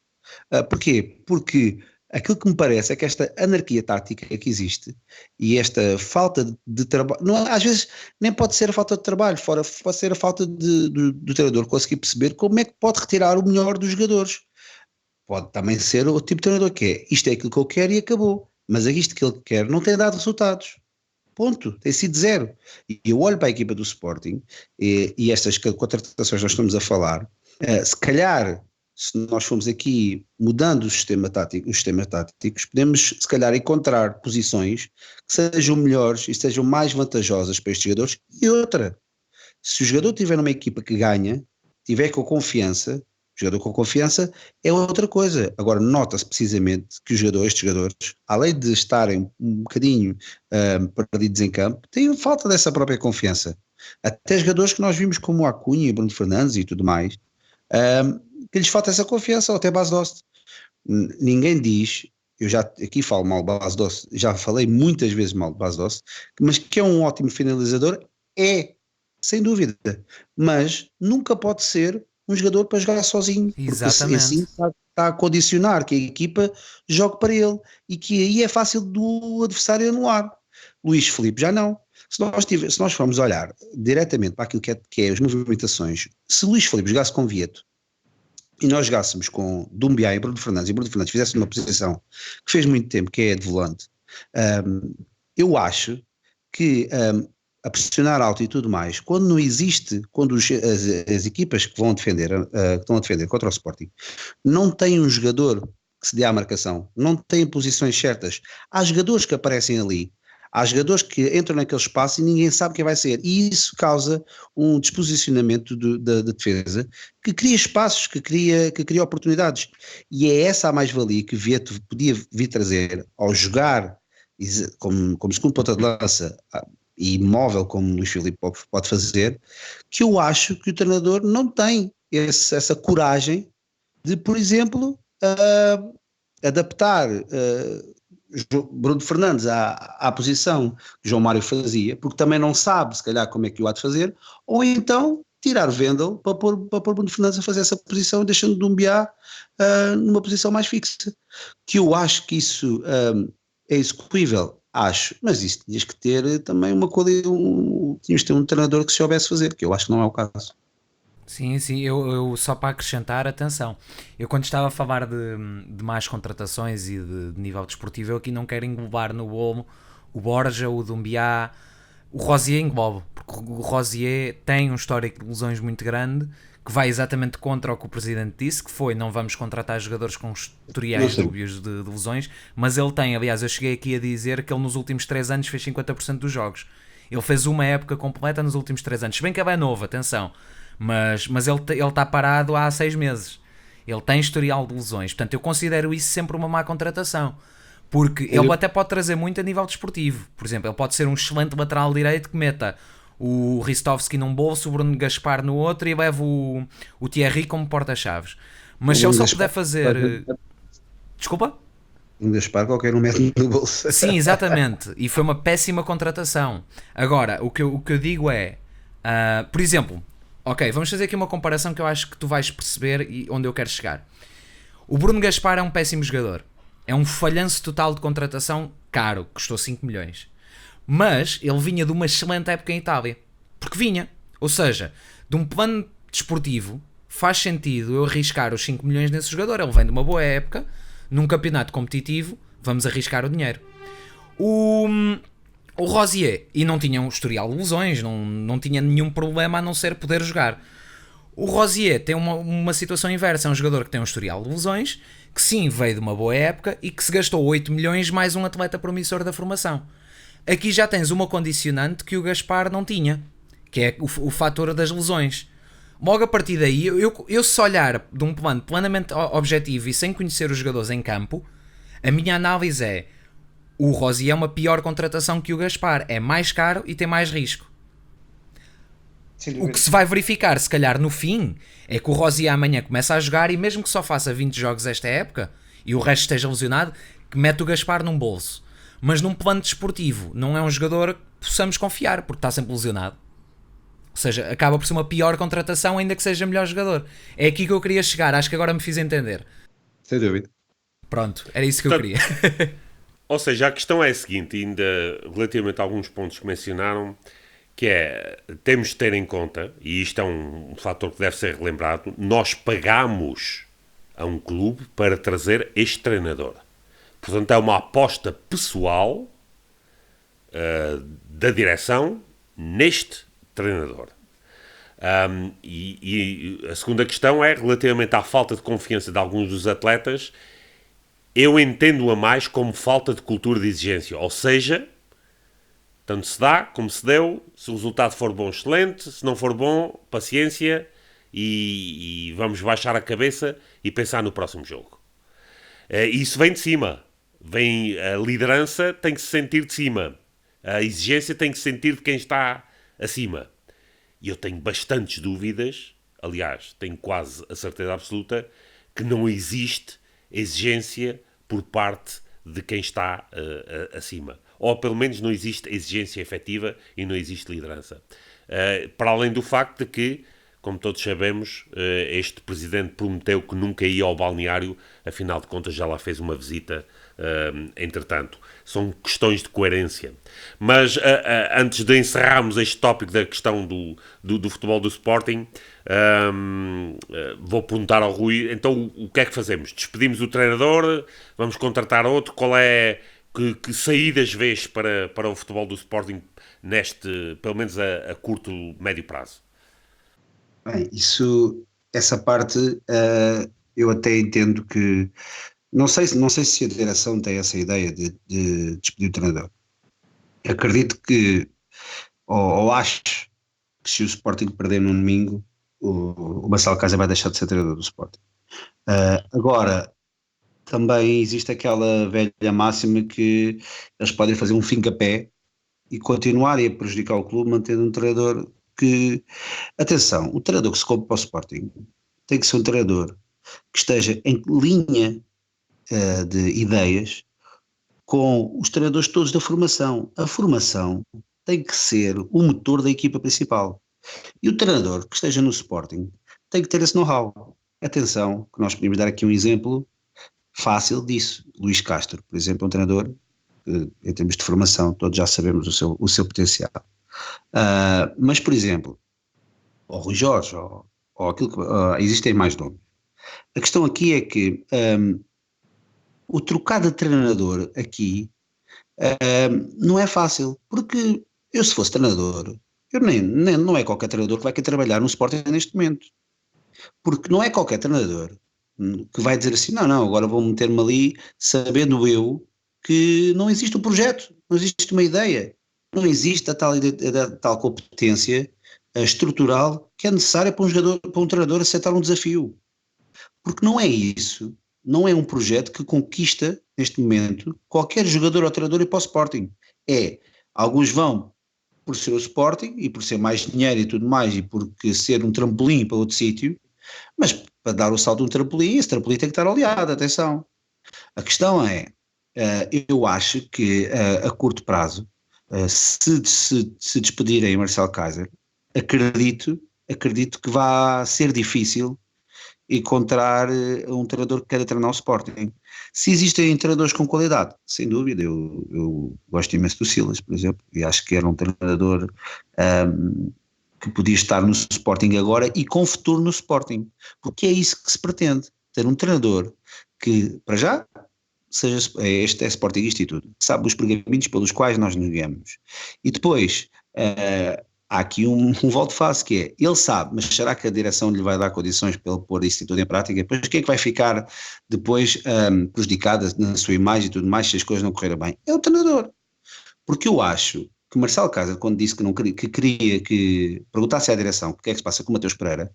Porquê? Porque aquilo que me parece é que esta anarquia tática que existe e esta falta de trabalho, às vezes nem pode ser a falta de trabalho, pode ser a falta do treinador conseguir perceber como é que pode retirar o melhor dos jogadores. Pode também ser o tipo de treinador que é, isto é aquilo que eu quero e acabou, mas é isto que ele quer, não tem dado resultados. Ponto, tem sido zero. E eu olho para a equipa do Sporting e estas contratações que nós estamos a falar, se calhar, se nós formos aqui mudando os sistemas táticos, podemos se calhar encontrar posições que sejam melhores e sejam mais vantajosas para estes jogadores. E outra, se o jogador estiver numa equipa que ganha, tiver com confiança, o jogador com confiança é outra coisa. Agora nota-se precisamente que estes jogadores, além de estarem um bocadinho perdidos em campo, têm falta dessa própria confiança. Até jogadores que nós vimos como o Acunha, Bruno Fernandes e tudo mais, que lhes falta essa confiança, ou até Bas Dost. Ninguém diz, eu já aqui falo mal de Bas Dost, já falei muitas vezes mal de Bas Dost, mas que é um ótimo finalizador, sem dúvida, mas nunca pode ser um jogador para jogar sozinho. Exatamente. Porque assim está a condicionar que a equipa jogue para ele e que aí é fácil do adversário anular. Luís Filipe já não. Se nós formos olhar diretamente para aquilo que é as movimentações, se Luís Filipe jogasse com Vieto e nós jogássemos com Doumbia e Bruno Fernandes fizesse uma posição que fez muito tempo, que é a de volante, eu acho que a pressionar alto e tudo mais, quando não existe, quando as equipas que estão a defender contra o Sporting não têm um jogador que se dê à marcação, não têm posições certas, há jogadores que aparecem ali, há jogadores que entram naquele espaço e ninguém sabe quem vai ser, e isso causa um desposicionamento da defesa que cria espaços, que cria oportunidades, e é essa a mais-valia que Vieto podia vir trazer ao jogar como segundo ponta de lança e móvel como o Luís Filipe pode fazer, que eu acho que o treinador não tem essa coragem de, por exemplo, adaptar Bruno Fernandes à posição que João Mário fazia, porque também não sabe, se calhar, como é que o há de fazer, ou então tirar Wendel para pôr Bruno Fernandes a fazer essa posição, deixando Doumbia numa posição mais fixa. Que eu acho que isso é execuível, acho, mas isso tinhas que ter também uma qualidade, tinhas que ter um treinador que se soubesse fazer, que eu acho que não é o caso. Sim, eu só para acrescentar, atenção, eu quando estava a falar de mais contratações e de nível desportivo, eu aqui não quero englobar no bolo o Borja, o Doumbia, o Rosier englobo, porque o Rosier tem um histórico de lesões muito grande, que vai exatamente contra o que o Presidente disse, que foi, não vamos contratar jogadores com historiais dúbios de lesões, mas ele tem, aliás, eu cheguei aqui a dizer que ele nos últimos 3 anos fez 50% dos jogos, ele fez uma época completa nos últimos 3 anos, se bem que ele é novo, atenção, mas ele está parado há 6 meses, ele tem historial de lesões, portanto eu considero isso sempre uma má contratação, porque ele até pode trazer muito a nível desportivo, por exemplo, ele pode ser um excelente lateral direito que meta o Ristovski num bolso, o Bruno Gaspar no outro e leva o Thierry como porta-chaves, mas se ele só puder fazer... Desculpa? Um Gaspar qualquer um mete no bolso. Sim, exatamente, e foi uma péssima contratação. Agora, o que eu digo é, por exemplo, ok, vamos fazer aqui uma comparação que eu acho que tu vais perceber e onde eu quero chegar. O Bruno Gaspar é um péssimo jogador, é um falhanço total de contratação caro, custou 5 milhões, mas ele vinha de uma excelente época em Itália, porque vinha. Ou seja, de um plano desportivo, faz sentido eu arriscar os 5 milhões nesse jogador. Ele vem de uma boa época, num campeonato competitivo, vamos arriscar o dinheiro. O Rosier, e não tinha um historial de lesões, não tinha nenhum problema a não ser poder jogar. O Rosier tem uma situação inversa, é um jogador que tem um historial de lesões, que sim, veio de uma boa época e que se gastou 8 milhões mais um atleta promissor da formação. Aqui já tens uma condicionante que o Gaspar não tinha, que é o fator das lesões. Logo a partir daí, eu se olhar de um plano plenamente objetivo e sem conhecer os jogadores em campo, a minha análise é: o Rosier é uma pior contratação que o Gaspar, é mais caro e tem mais risco. O que se vai verificar, se calhar no fim, é que o Rosier amanhã começa a jogar e mesmo que só faça 20 jogos esta época e o resto esteja lesionado, que mete o Gaspar num bolso. Mas num plano desportivo, não é um jogador que possamos confiar, porque está sempre lesionado. Ou seja, acaba por ser uma pior contratação, ainda que seja melhor jogador. É aqui que eu queria chegar, acho que agora me fiz entender. Sem dúvida. Pronto, era isso que eu queria. Ou seja, a questão é a seguinte, ainda relativamente a alguns pontos que mencionaram, que é, temos de ter em conta, e isto é um fator que deve ser relembrado, nós pagamos a um clube para trazer este treinador. Portanto, é uma aposta pessoal da direção neste treinador. E a segunda questão é, relativamente à falta de confiança de alguns dos atletas, eu entendo-a mais como falta de cultura de exigência, ou seja, tanto se dá como se deu, se o resultado for bom, excelente, se não for bom, paciência e vamos baixar a cabeça e pensar no próximo jogo. Isso vem de cima, a liderança tem que se sentir de cima, a exigência tem que se sentir de quem está acima. E eu tenho bastantes dúvidas, aliás, tenho quase a certeza absoluta, que não existe exigência por parte de quem está acima. Ou pelo menos não existe exigência efetiva e não existe liderança. Para além do facto de que, como todos sabemos, este presidente prometeu que nunca ia ao balneário, afinal de contas já lá fez uma visita, entretanto. São questões de coerência. Mas antes de encerrarmos este tópico da questão do futebol do Sporting, vou perguntar ao Rui, então o que é que fazemos? Despedimos o treinador? Vamos contratar outro? Qual é... Que saídas vês para o futebol do Sporting neste, pelo menos a curto, médio prazo? Bem, essa parte eu até entendo que não sei se a direção tem essa ideia de despedir o treinador. Acredito que, ou acho que se o Sporting perder no domingo, o Marcelo Keizer vai deixar de ser treinador do Sporting. Agora, também existe aquela velha máxima que eles podem fazer um fim-capé e continuarem a prejudicar o clube mantendo um treinador que, atenção, o treinador que se compra para o Sporting tem que ser um treinador que esteja em linha de ideias com os treinadores todos da formação. A formação tem que ser o motor da equipa principal. E o treinador que esteja no Sporting tem que ter esse know-how. Atenção, que nós podemos dar aqui um exemplo fácil disso. Luís Castro, por exemplo, é um treinador que, em termos de formação, todos já sabemos o seu potencial. Mas, por exemplo, o Rui Jorge, ou aquilo que existem mais nomes. A questão aqui é que o trocar de treinador aqui não é fácil, porque eu, se fosse treinador, não é qualquer treinador que vai querer trabalhar no Sporting neste momento, porque não é qualquer treinador que vai dizer assim, não, agora vou meter-me ali, sabendo eu que não existe um projeto, não existe uma ideia, não existe a tal competência estrutural que é necessária para um treinador aceitar um desafio, porque não é isso. Não é um projeto que conquista, neste momento, qualquer jogador ou treinador ir para o Sporting. Alguns vão por ser o Sporting e por ser mais dinheiro e tudo mais e porque ser um trampolim para outro sítio, mas para dar o salto de um trampolim, esse trampolim tem que estar aliado, atenção. A questão é, eu acho que a curto prazo, se despedirem Marcelo Keizer, acredito que vai ser difícil encontrar um treinador que queira treinar o Sporting. Se existem treinadores com qualidade, sem dúvida, eu gosto imenso do Silas, por exemplo, e acho que era um treinador que podia estar no Sporting agora e com futuro no Sporting, porque é isso que se pretende, ter um treinador que, para já, este é Sportingista e tudo, que sabe os pergaminhos pelos quais nós negamos. E depois, há aqui um volte-face que é, ele sabe, mas será que a direção lhe vai dar condições para ele pôr isso tudo em prática? Depois quem é que vai ficar depois prejudicado na sua imagem e tudo mais se as coisas não correrem bem? É o treinador. Porque eu acho que Marcelo Cásar, quando disse que queria que perguntasse à direção o que é que se passa com o Mateus Pereira,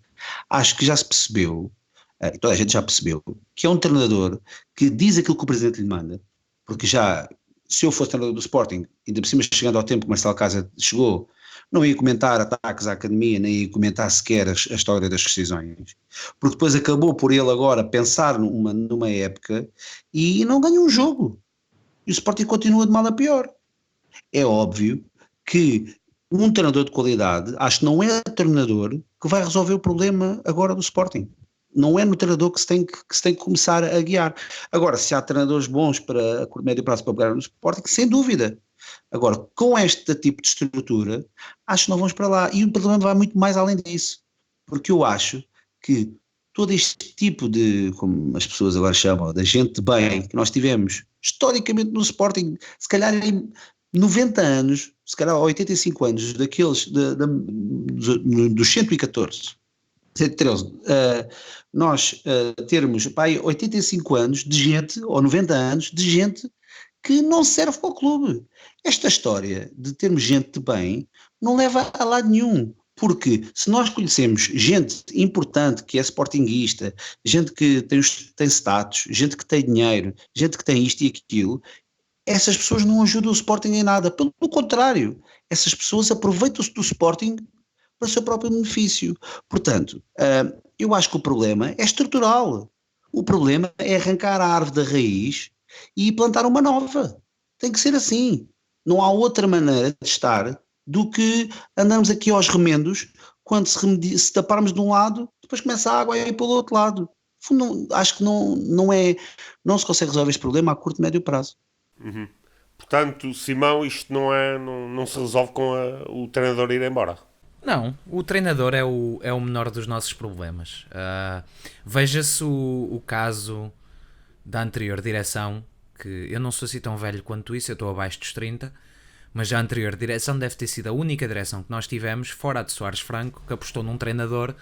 acho que já se percebeu, toda a gente já percebeu, que é um treinador que diz aquilo que o presidente lhe manda, porque já, se eu fosse treinador do Sporting, ainda por cima chegando ao tempo que Marcelo Cásar chegou, não ia comentar ataques à academia, nem ia comentar sequer a história das rescisões, porque depois acabou por ele agora pensar numa época e não ganha um jogo, e o Sporting continua de mal a pior. É óbvio que um treinador de qualidade, acho que não é o treinador que vai resolver o problema agora do Sporting. Não é no treinador que se tem que começar a guiar. Agora, se há treinadores bons para a médio prazo para pegar no Sporting, sem dúvida. Agora, com este tipo de estrutura, acho que não vamos para lá. E o problema vai muito mais além disso. Porque eu acho que todo este tipo de, como as pessoas agora chamam, de gente de bem, que nós tivemos historicamente no Sporting, se calhar em 90 anos, se calhar 85 anos, daqueles dos 114, 113, nós termos 85 anos de gente, ou 90 anos de gente que não serve para o clube. Esta história de termos gente de bem não leva a lado nenhum, porque se nós conhecemos gente importante que é sportinguista, gente que tem status, gente que tem dinheiro, gente que tem isto e aquilo, essas pessoas não ajudam o Sporting em nada, pelo contrário, essas pessoas aproveitam-se do Sporting para o seu próprio benefício. Portanto, eu acho que o problema é estrutural. O problema é arrancar a árvore da raiz e plantar uma nova. Tem que ser assim. Não há outra maneira de estar do que andarmos aqui aos remendos, quando se taparmos de um lado, depois começa a água a ir para o outro lado. Acho que não se consegue resolver este problema a curto e médio prazo. Uhum. Portanto, Simão, isto não se resolve com o treinador ir embora. Não, o treinador é o menor dos nossos problemas. Veja-se o caso da anterior direção, que eu não sou assim tão velho quanto isso, eu estou abaixo dos 30, mas a anterior direção deve ter sido a única direção que nós tivemos, fora a de Soares Franco, que apostou num treinador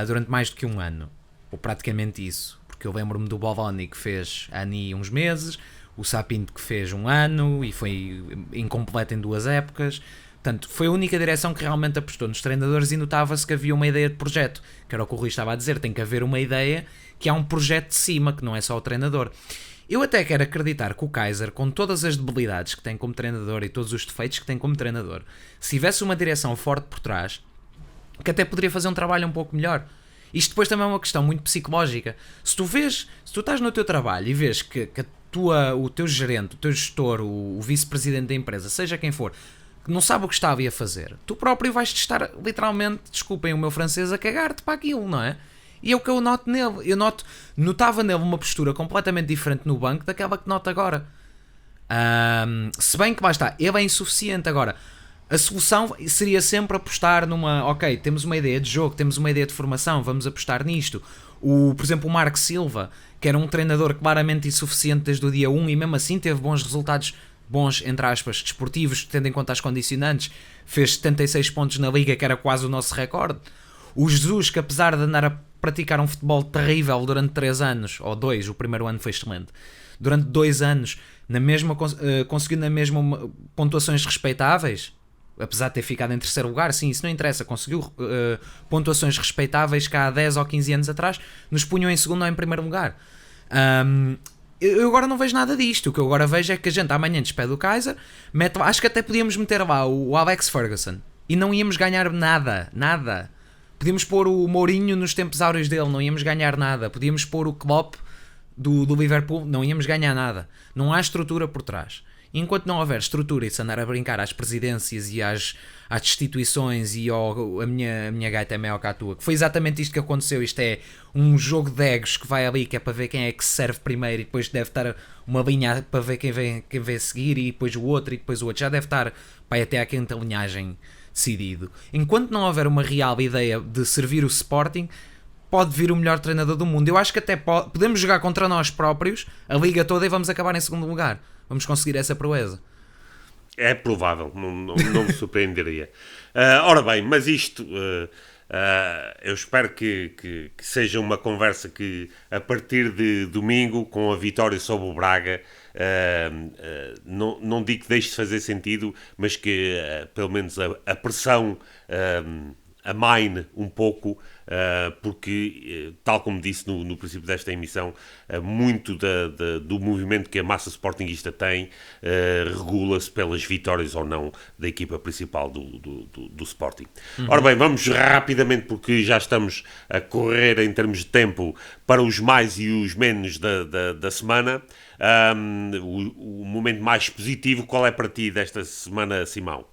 durante mais do que um ano, ou praticamente isso, porque eu lembro-me do Bovani que fez ano e uns meses, o Sapinto que fez um ano e foi incompleto em 2 épocas. Portanto, foi a única direção que realmente apostou nos treinadores e notava-se que havia uma ideia de projeto, que era o que o Rui estava a dizer, tem que haver uma ideia que há um projeto de cima, que não é só o treinador. Eu até quero acreditar que o Kaiser, com todas as debilidades que tem como treinador e todos os defeitos que tem como treinador, se tivesse uma direção forte por trás, que até poderia fazer um trabalho um pouco melhor. Isto depois também é uma questão muito psicológica. Se tu estás no teu trabalho e vês que o teu gerente, o teu gestor, o vice-presidente da empresa, seja quem for, que não sabe o que estava a fazer, tu próprio vais-te estar literalmente, desculpem o meu francês, a cagar-te para aquilo, não é? E é o que eu noto nele. Notava nele uma postura completamente diferente no banco daquela que noto agora. Se bem que lá está, ele é insuficiente. Agora, a solução seria sempre apostar numa, ok, temos uma ideia de jogo, temos uma ideia de formação, vamos apostar nisto. Por exemplo, o Marco Silva, que era um treinador claramente insuficiente desde o dia 1 e mesmo assim teve bons resultados, bons, entre aspas, desportivos, tendo em conta as condicionantes, fez 76 pontos na Liga, que era quase o nosso recorde. O Jesus, que apesar de andar a praticar um futebol terrível durante 3 anos, ou 2, o primeiro ano foi excelente, durante 2 anos, conseguiu na mesma pontuações respeitáveis, apesar de ter ficado em terceiro lugar, sim, isso não interessa, conseguiu pontuações respeitáveis que há 10 ou 15 anos atrás nos punham em segundo ou em primeiro lugar. Eu agora não vejo nada disto. O que eu agora vejo é que a gente amanhã despede o Kaiser, acho que até podíamos meter lá o Alex Ferguson e não íamos ganhar nada. Podíamos pôr o Mourinho nos tempos áureos dele, não íamos ganhar nada. Podíamos pôr o Klopp do Liverpool, não íamos ganhar nada. Não há estrutura por trás. Enquanto não houver estrutura e se andar a brincar às presidências e às destituições e a minha gaita é maior que a tua, que foi exatamente isto que aconteceu. Isto é um jogo de egos que vai ali, que é para ver quem é que se serve primeiro, e depois deve estar uma linha para ver quem vem a seguir, e depois o outro, e depois o outro. Já deve estar até à quinta linhagem decidido. Enquanto não houver uma real ideia de servir o Sporting, pode vir o melhor treinador do mundo. Eu acho que até podemos jogar contra nós próprios a liga toda e vamos acabar em segundo lugar. Vamos conseguir essa proeza. É provável, não me surpreenderia. Ora bem, mas isto... eu espero que seja uma conversa que, a partir de domingo, com a vitória sobre o Braga, não digo que deixe de fazer sentido, mas que pelo menos a pressão amaine um pouco, porque, tal como disse no princípio desta emissão, muito do movimento que a massa sportinguista tem regula-se pelas vitórias ou não da equipa principal do Sporting. Ora bem, vamos rapidamente, porque já estamos a correr em termos de tempo, para os mais e os menos da semana. O momento mais positivo, qual é para ti desta semana, Simão?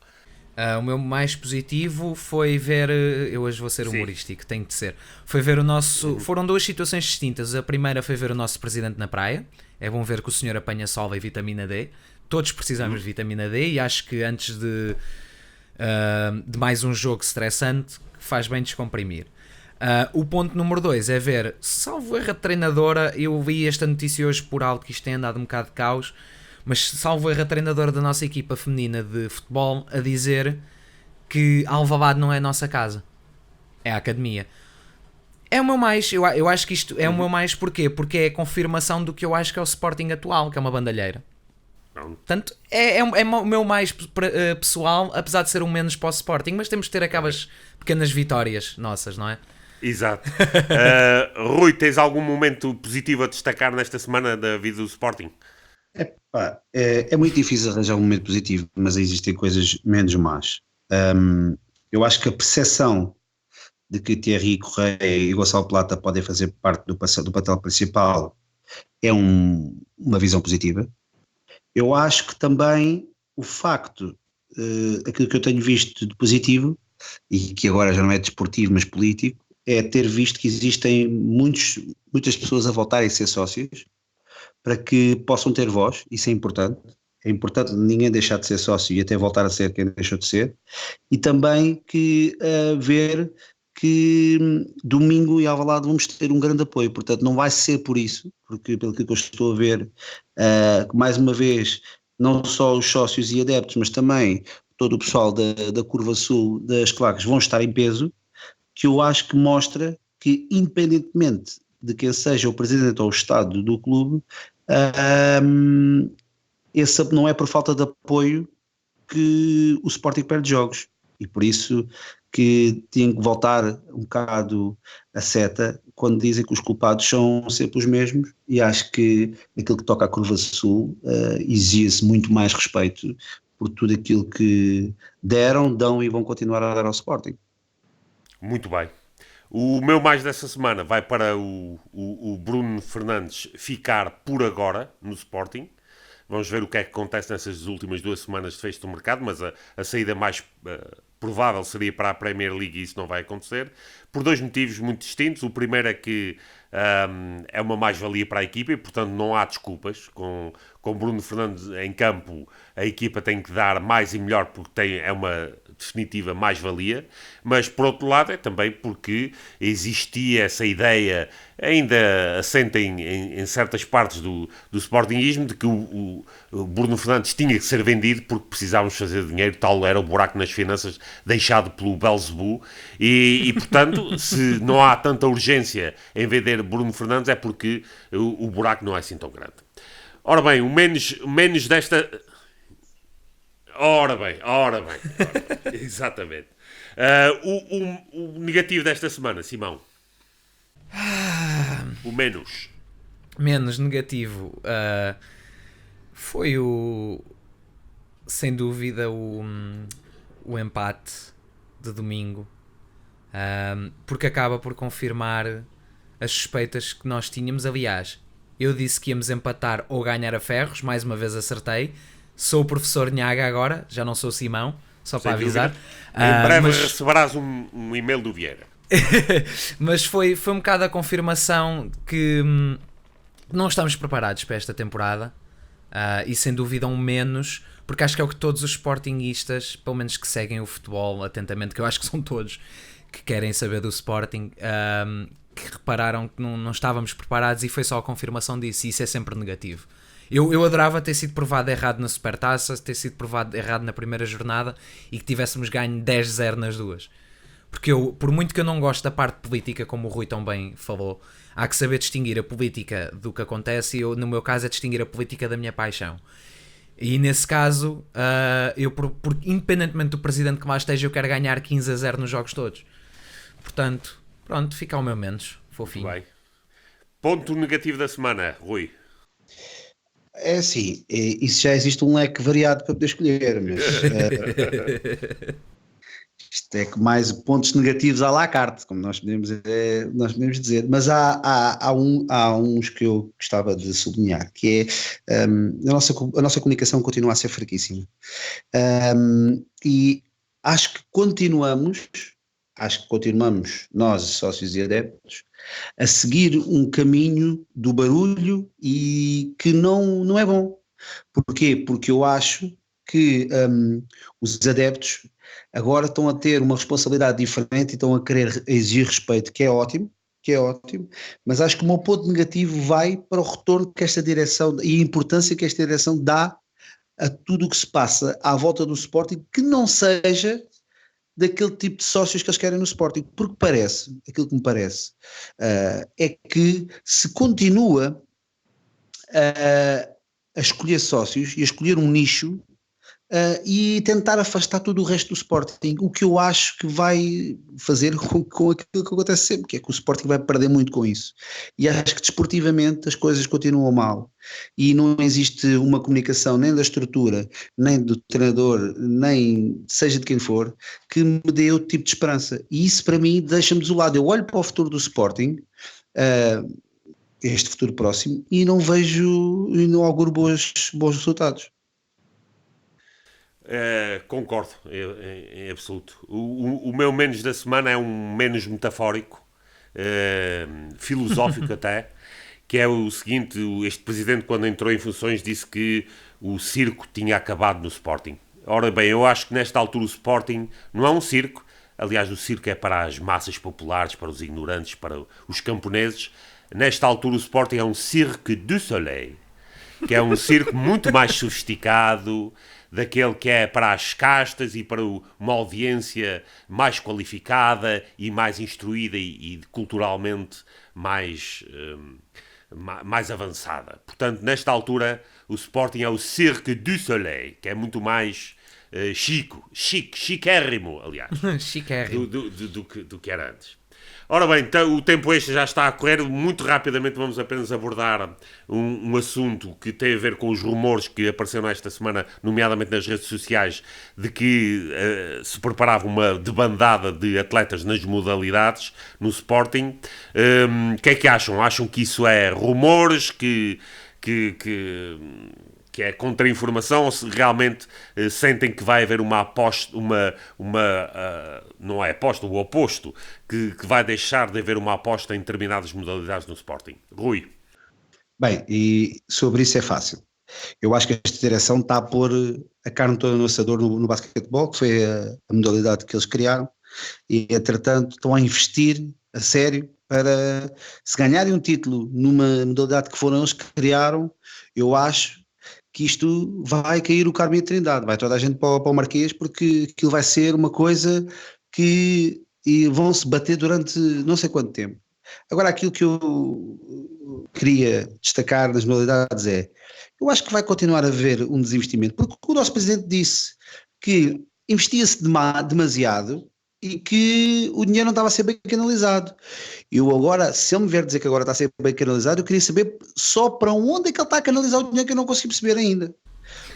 O meu mais positivo foi ver... Eu hoje vou ser humorístico, tem de ser. Foi ver o nosso... Foram duas situações distintas. A primeira foi ver o nosso presidente na praia. É bom ver que o senhor apanha sol e vitamina D. Todos precisamos de vitamina D, e acho que antes de mais um jogo estressante, faz bem descomprimir. O ponto número 2 é ver, salvo erro a treinadora, eu vi esta notícia hoje por alto, que isto tem andado um bocado de caos, mas salvo erro a treinadora da nossa equipa feminina de futebol a dizer que Alvalade não é a nossa casa, é a academia. É o meu mais, eu acho que isto é o meu mais, porquê? Porque é a confirmação do que eu acho que é o Sporting atual, que é uma bandalheira. Portanto, é o meu mais pessoal, apesar de ser um menos para o Sporting, mas temos de ter aquelas pequenas vitórias nossas, não é? Exato. Rui, tens algum momento positivo a destacar nesta semana da vida do Sporting? É muito difícil arranjar um momento positivo, mas existem coisas menos más. Eu acho que a percepção de que Thierry Correia e Gonçalo Plata podem fazer parte do plantel principal é uma visão positiva. Eu acho que também o facto, aquilo que eu tenho visto de positivo, e que agora já não é desportivo, mas político, é ter visto que existem muitas pessoas a voltarem a ser sócios, para que possam ter voz. Isso é importante. É importante ninguém deixar de ser sócio e até voltar a ser quem deixou de ser. E também ver que domingo e Alvalade vamos ter um grande apoio. Portanto, não vai ser por isso, porque pelo que eu estou a ver, mais uma vez, não só os sócios e adeptos, mas também todo o pessoal da Curva Sul das Claques vão estar em peso, que eu acho que mostra que, independentemente de quem seja o presidente ou o estado do clube, esse não é por falta de apoio que o Sporting perde jogos, e por isso que tinha que voltar um bocado a seta quando dizem que os culpados são sempre os mesmos, e acho que aquilo que toca à Curva Sul exigia-se muito mais respeito por tudo aquilo que deram, dão e vão continuar a dar ao Sporting. Muito bem. O meu mais dessa semana vai para o Bruno Fernandes ficar por agora no Sporting. Vamos ver o que é que acontece nessas últimas 2 semanas de fecho do mercado, mas a saída mais provável seria para a Premier League, e isso não vai acontecer, por 2 motivos muito distintos. O primeiro é que é uma mais-valia para a equipa e, portanto, não há desculpas. Com Bruno Fernandes em campo, a equipa tem que dar mais e melhor, porque é uma definitiva mais-valia, mas, por outro lado, é também porque existia essa ideia, ainda assente em certas partes do sportinguismo, de que o Bruno Fernandes tinha que ser vendido porque precisávamos fazer dinheiro, tal era o buraco nas finanças deixado pelo Belzebu, e portanto, se não há tanta urgência em vender Bruno Fernandes, é porque o buraco não é assim tão grande. Ora bem, o menos desta... Ora bem. Exatamente. O negativo desta semana, Simão? O menos. Menos negativo. Foi sem dúvida o empate de domingo. Porque acaba por confirmar as suspeitas que nós tínhamos. Aliás, eu disse que íamos empatar ou ganhar a ferros, mais uma vez acertei. Sou o professor Nhaga agora, já não sou Simão, só para avisar. Em breve receberás um e-mail do Vieira. Mas foi um bocado a confirmação que não estamos preparados para esta temporada, e sem dúvida um menos, porque acho que é o que todos os sportinguistas, pelo menos que seguem o futebol atentamente, que eu acho que são todos que querem saber do Sporting, que repararam que não estávamos preparados, e foi só a confirmação disso, e isso é sempre negativo. Eu adorava ter sido provado errado na Supertaça, ter sido provado errado na primeira jornada e que tivéssemos ganho 10-0 nas duas. Porque por muito que eu não goste da parte política, como o Rui tão bem falou, há que saber distinguir a política do que acontece, e no meu caso é distinguir a política da minha paixão. E nesse caso, independentemente do presidente que lá esteja, eu quero ganhar 15-0 nos jogos todos. Portanto, pronto, fica ao meu menos, fofinho. Bem. Ponto negativo da semana, Rui. É assim, isso já existe um leque variado para poder escolher, mas isto é que mais pontos negativos à la carte, como nós podemos dizer, mas há uns que eu gostava de sublinhar, que é a nossa comunicação continua a ser fraquíssima, e acho que continuamos, nós, sócios e adeptos, a seguir um caminho do barulho e que não é bom. Porquê? Porque eu acho que os adeptos agora estão a ter uma responsabilidade diferente e estão a querer exigir respeito, que é ótimo, mas acho que o meu ponto negativo vai para o retorno que esta direção e a importância que esta direção dá a tudo o que se passa à volta do Sporting, que não seja daquele tipo de sócios que eles querem no Sporting, porque aquilo que me parece, é que se continua a escolher sócios e a escolher um nicho, e tentar afastar todo o resto do Sporting, o que eu acho que vai fazer com aquilo que acontece sempre, que é que o Sporting vai perder muito com isso, e acho que desportivamente as coisas continuam mal, e não existe uma comunicação nem da estrutura, nem do treinador, nem seja de quem for, que me dê outro tipo de esperança, e isso para mim deixa-me desolado. Eu olho para o futuro do Sporting, este futuro próximo, e não vejo, e não auguro bons resultados. Concordo em absoluto. O meu menos da semana é um menos metafórico, filosófico até, que é o seguinte: este presidente, quando entrou em funções, disse que o circo tinha acabado no Sporting. Ora bem, eu acho que nesta altura o Sporting não é um circo. Aliás, o circo é para as massas populares, para os ignorantes, para os camponeses. Nesta altura o Sporting é um Cirque du Soleil, que é um circo muito mais sofisticado, daquele que é para as castas e para uma audiência mais qualificada e mais instruída e culturalmente mais avançada. Portanto, nesta altura, o Sporting é o Cirque du Soleil, que é muito mais chiquérrimo, aliás, Chiquérrimo. do que era antes. Ora bem, então, o tempo extra já está a correr. Muito rapidamente vamos apenas abordar um assunto que tem a ver com os rumores que apareceram esta semana, nomeadamente nas redes sociais, de que se preparava uma debandada de atletas nas modalidades no Sporting. O que é que acham? Acham que isso é rumores, que é contra-informação, ou se realmente sentem que vai haver uma aposta, não é aposta, o oposto, que vai deixar de haver uma aposta em determinadas modalidades no Sporting? Rui. Bem, e sobre isso é fácil. Eu acho que esta direção está a pôr a carne toda no assador no basquetebol, que foi a modalidade que eles criaram, e entretanto estão a investir a sério para, se ganharem um título numa modalidade que foram eles que criaram, eu acho que isto vai cair o Carmo e a Trindade, vai toda a gente para o Marquês, porque aquilo vai ser uma coisa que vão se bater durante não sei quanto tempo. Agora, aquilo que eu queria destacar das modalidades eu acho que vai continuar a haver um desinvestimento, porque o nosso presidente disse que investia-se demasiado e que o dinheiro não estava a ser bem canalizado. Eu agora, se ele me vier dizer que agora está a ser bem canalizado, eu queria saber só para onde é que ele está a canalizar o dinheiro, que eu não consigo perceber ainda.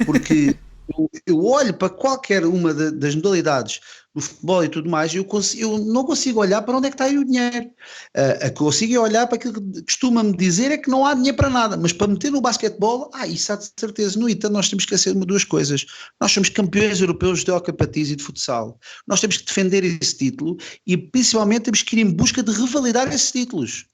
Porque eu olho para qualquer uma das modalidades do futebol e tudo mais, eu não consigo olhar para onde é que está aí o dinheiro. Consigo olhar para aquilo que costuma-me dizer é que não há dinheiro para nada, mas para meter no basquetebol, isso há de certeza. No entanto, nós temos que esquecer duas coisas. Nós somos campeões europeus de hóquei patins e de futsal. Nós temos que defender esse título e principalmente temos que ir em busca de revalidar esses títulos.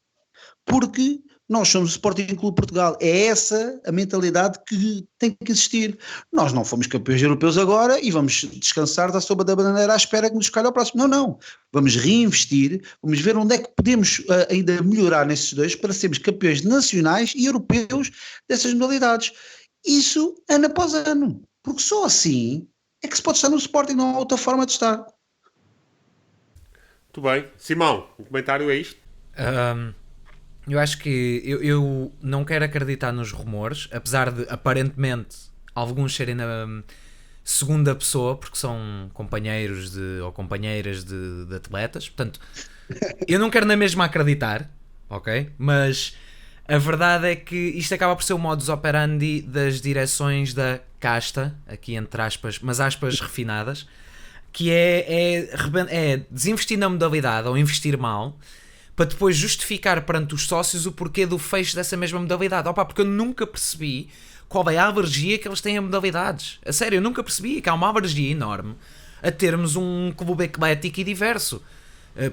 Porque Nós somos o Sporting Clube Portugal. É essa a mentalidade que tem que existir. Nós não fomos campeões europeus agora e vamos descansar da sopa da bananeira à espera que nos calhe ao próximo. Não, não. Vamos reinvestir, vamos ver onde é que podemos ainda melhorar nesses dois para sermos campeões nacionais e europeus dessas modalidades. Isso ano após ano. Porque só assim é que se pode estar no Sporting, não há outra forma de estar. Muito bem. Simão, o comentário é isto? Eu acho que eu não quero acreditar nos rumores, apesar de aparentemente alguns serem na segunda pessoa, porque são companheiros ou companheiras de atletas. Portanto, eu não quero na mesma acreditar, ok? Mas a verdade é que isto acaba por ser o modus operandi das direções da casta, aqui entre aspas, mas aspas refinadas, que é desinvestir na modalidade ou investir mal, para depois justificar perante os sócios o porquê do fecho dessa mesma modalidade. Opa, porque eu nunca percebi qual é a alergia que eles têm a modalidades. A sério, eu nunca percebi que há uma alergia enorme a termos um clube eclético e diverso.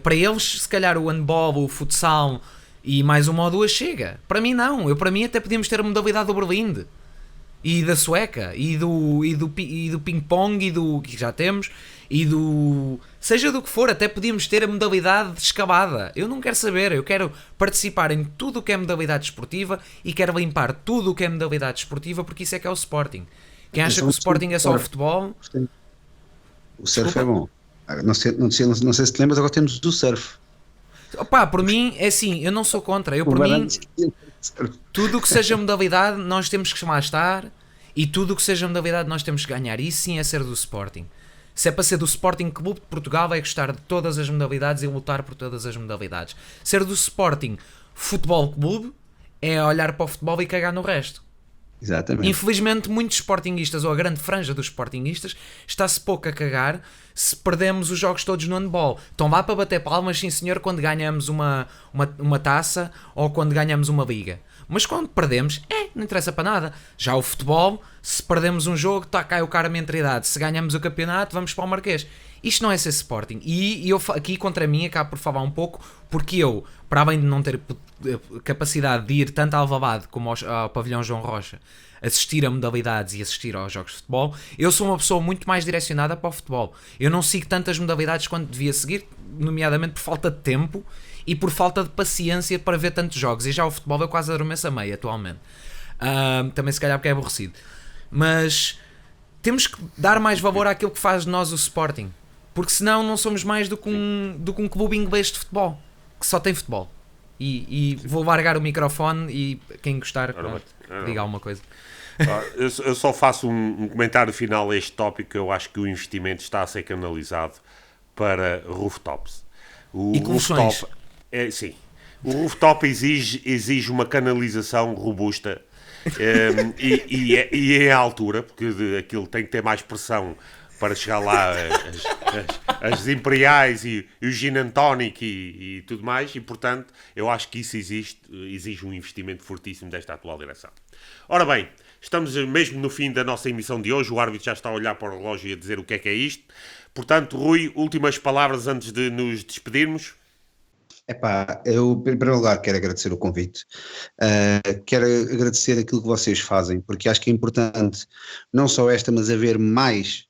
Para eles, se calhar o handball, o futsal e mais uma ou duas chega. Para mim não. Para mim até podíamos ter a modalidade do Berlinde e da sueca e do ping-pong e do que já temos e do seja do que for, até podíamos ter a modalidade escavada. Eu não quero saber, eu quero participar em tudo o que é modalidade esportiva e quero limpar tudo o que é modalidade esportiva, porque isso é que é o Sporting. Quem acha que o Sporting é só o futebol, o surf é bom. Não sei se te lembras, agora temos o surf. Opa, por mim é assim, eu não sou contra. Por mim, tudo o que seja modalidade nós temos que lá estar, e tudo o que seja modalidade nós temos que ganhar. Isso sim é ser do Sporting. Se é para ser do Sporting Clube de Portugal, é gostar de todas as modalidades e lutar por todas as modalidades. Ser do Sporting Futebol Clube é olhar para o futebol e cagar no resto. Exatamente. Infelizmente, muitos sportinguistas, ou a grande franja dos sportinguistas, está-se pouco a cagar se perdemos os jogos todos no handball. Estão lá para bater palmas, sim senhor, quando ganhamos uma taça ou quando ganhamos uma liga. Mas quando perdemos, não interessa para nada. Já o futebol, se perdemos um jogo, cai o cara a mentalidade. Se ganhamos o campeonato, vamos para o Marquês. Isto não é ser Sporting. E eu aqui contra mim acabo por falar um pouco, porque eu, para além de não ter capacidade de ir tanto ao Alvalade como ao pavilhão João Rocha, assistir a modalidades e assistir aos jogos de futebol, eu sou uma pessoa muito mais direcionada para o futebol. Eu não sigo tantas modalidades quanto devia seguir, nomeadamente por falta de tempo e por falta de paciência para ver tantos jogos. E já o futebol eu quase adormeço a meio atualmente. Também se calhar porque é aborrecido. Mas temos que dar mais valor àquilo que faz de nós o Sporting, porque senão não somos mais do que um clube inglês de futebol que só tem futebol. E vou largar o microfone e quem gostar diga alguma coisa. Eu só faço um comentário final a este tópico. Eu acho que o investimento está a ser canalizado para rooftops. E colchões. Sim. O rooftop exige uma canalização robusta e é a altura, porque aquilo tem que ter mais pressão para chegar lá as imperiais e o gin and tonic e tudo mais, e portanto eu acho que isso exige um investimento fortíssimo desta atual direção. Ora bem, estamos mesmo no fim da nossa emissão de hoje. O árbitro já está a olhar para o relógio e a dizer o que é isto. Portanto, Rui, últimas palavras antes de nos despedirmos. Eu em primeiro lugar quero agradecer o convite, quero agradecer aquilo que vocês fazem, porque acho que é importante não só esta, mas haver mais,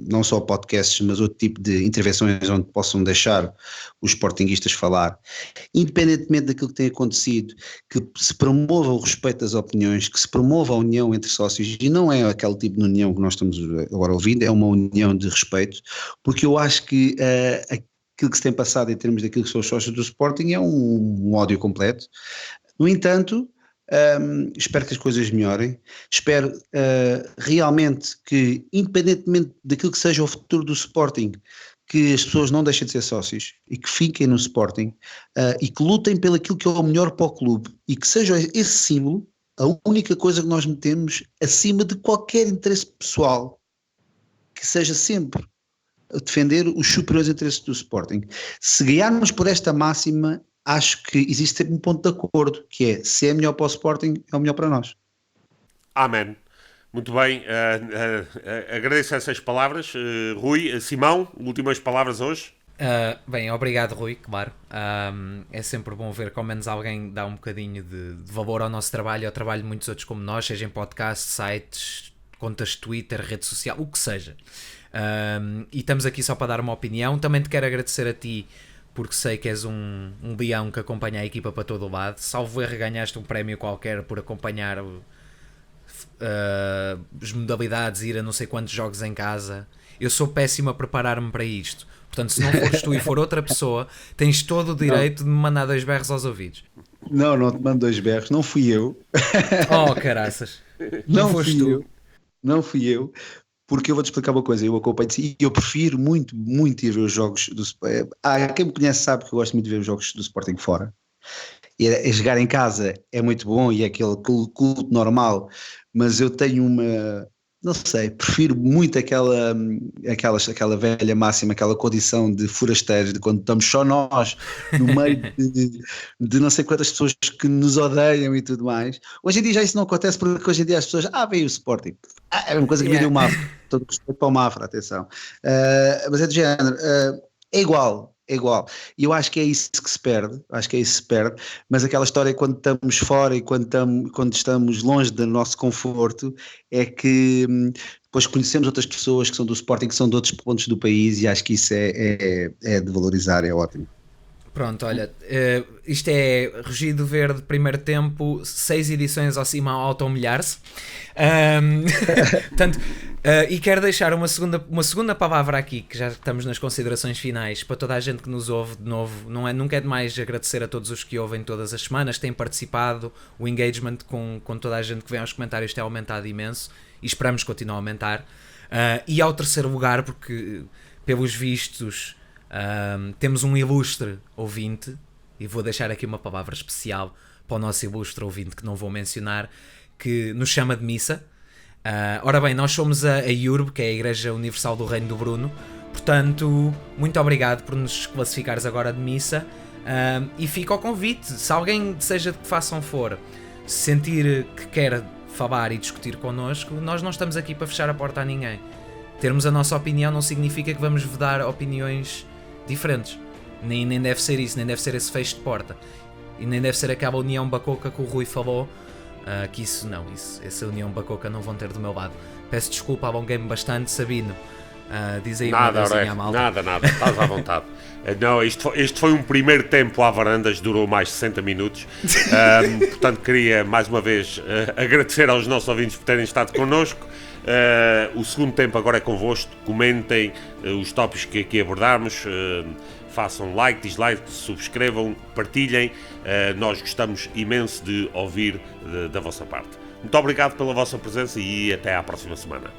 não só podcasts, mas outro tipo de intervenções onde possam deixar os sportinguistas falar, independentemente daquilo que tem acontecido, que se promova o respeito das opiniões, que se promova a união entre sócios, e não é aquele tipo de união que nós estamos agora ouvindo, é uma união de respeito, porque eu acho que aquilo que se tem passado em termos daquilo que são os sócios do Sporting é um ódio completo. No entanto, espero que as coisas melhorem, espero realmente que, independentemente daquilo que seja o futuro do Sporting, que as pessoas não deixem de ser sócios e que fiquem no Sporting e que lutem pelo aquilo que é o melhor para o clube e que seja esse símbolo a única coisa que nós metemos acima de qualquer interesse pessoal, que seja sempre a defender os superiores interesses do Sporting. Se guiarmos por esta máxima, acho que existe sempre um ponto de acordo, que é, se é melhor para o Sporting, é o melhor para nós. Amém. Muito bem, agradeço essas palavras. Rui, Simão, últimas palavras hoje? Bem, obrigado, Rui, claro. É sempre bom ver que ao menos alguém dá um bocadinho de valor ao nosso trabalho, ao trabalho de muitos outros como nós, seja em podcasts, sites, contas de Twitter, rede social, o que seja. E estamos aqui só para dar uma opinião. Também te quero agradecer a ti, porque sei que és um leão que acompanha a equipa para todo o lado. Salvo erro, ganhaste um prémio qualquer por acompanhar as modalidades, ir a não sei quantos jogos em casa. Eu sou péssimo a preparar-me para isto. Portanto, se não fores tu e for outra pessoa, tens todo o direito de me mandar 2 berros aos ouvidos. Não te mando 2 berros, não fui eu. Oh, caraças. Não foste fui tu. eu. Não fui eu. Porque eu vou-te explicar uma coisa, eu acompanho e eu prefiro muito, muito ir ver os jogos do Sporting. Quem me conhece sabe que eu gosto muito de ver os jogos do Sporting fora. E jogar em casa é muito bom e é aquele culto normal, mas eu tenho não sei, prefiro muito aquela velha máxima, aquela condição de forasteiros, de quando estamos só nós, no meio de não sei quantas pessoas que nos odeiam e tudo mais. Hoje em dia já isso não acontece, porque hoje em dia as pessoas, veio o Sporting. É a mesma coisa que veio o Mafra, todo respeito para o Mafra, atenção. Mas é do género, é igual. E eu acho que é isso que se perde, mas aquela história quando estamos fora e quando estamos longe do nosso conforto é que depois conhecemos outras pessoas que são do Sporting, que são de outros pontos do país, e acho que isso é de valorizar, é ótimo. Pronto, olha, isto é Rugido Verde, primeiro tempo, 6 edições ao cima a auto-humilhar-se. Portanto, e quero deixar uma segunda palavra aqui, que já estamos nas considerações finais, para toda a gente que nos ouve de novo. Nunca é demais agradecer a todos os que ouvem todas as semanas, têm participado, o engagement com toda a gente que vem aos comentários tem aumentado imenso e esperamos continuar a aumentar. E ao terceiro lugar, porque pelos vistos temos um ilustre ouvinte, e vou deixar aqui uma palavra especial para o nosso ilustre ouvinte que não vou mencionar, que nos chama de missa. Ora bem, nós somos a IURB, que é a Igreja Universal do Reino do Bruno, portanto, muito obrigado por nos classificares agora de missa, e fica o convite, se alguém, seja de que façam for, sentir que quer falar e discutir connosco, nós não estamos aqui para fechar a porta a ninguém. Termos a nossa opinião não significa que vamos vedar opiniões diferentes, nem deve ser isso, nem deve ser esse fecho de porta, e nem deve ser aquela união bacoca que o Rui falou, que isso não, essa união bacoca não vão ter do meu lado. Peço desculpa, alonguei-me bastante. Sabino, diz aí uma coisinha à malta. Nada, estás à vontade. Não, este foi um primeiro tempo à varandas, durou mais de 60 minutos, portanto queria mais uma vez agradecer aos nossos ouvintes por terem estado connosco. O segundo tempo agora é convosco, comentem os tópicos que aqui abordarmos, façam like, dislike, subscrevam, partilhem, nós gostamos imenso de ouvir da vossa parte. Muito obrigado pela vossa presença e até à próxima semana.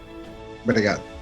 Obrigado.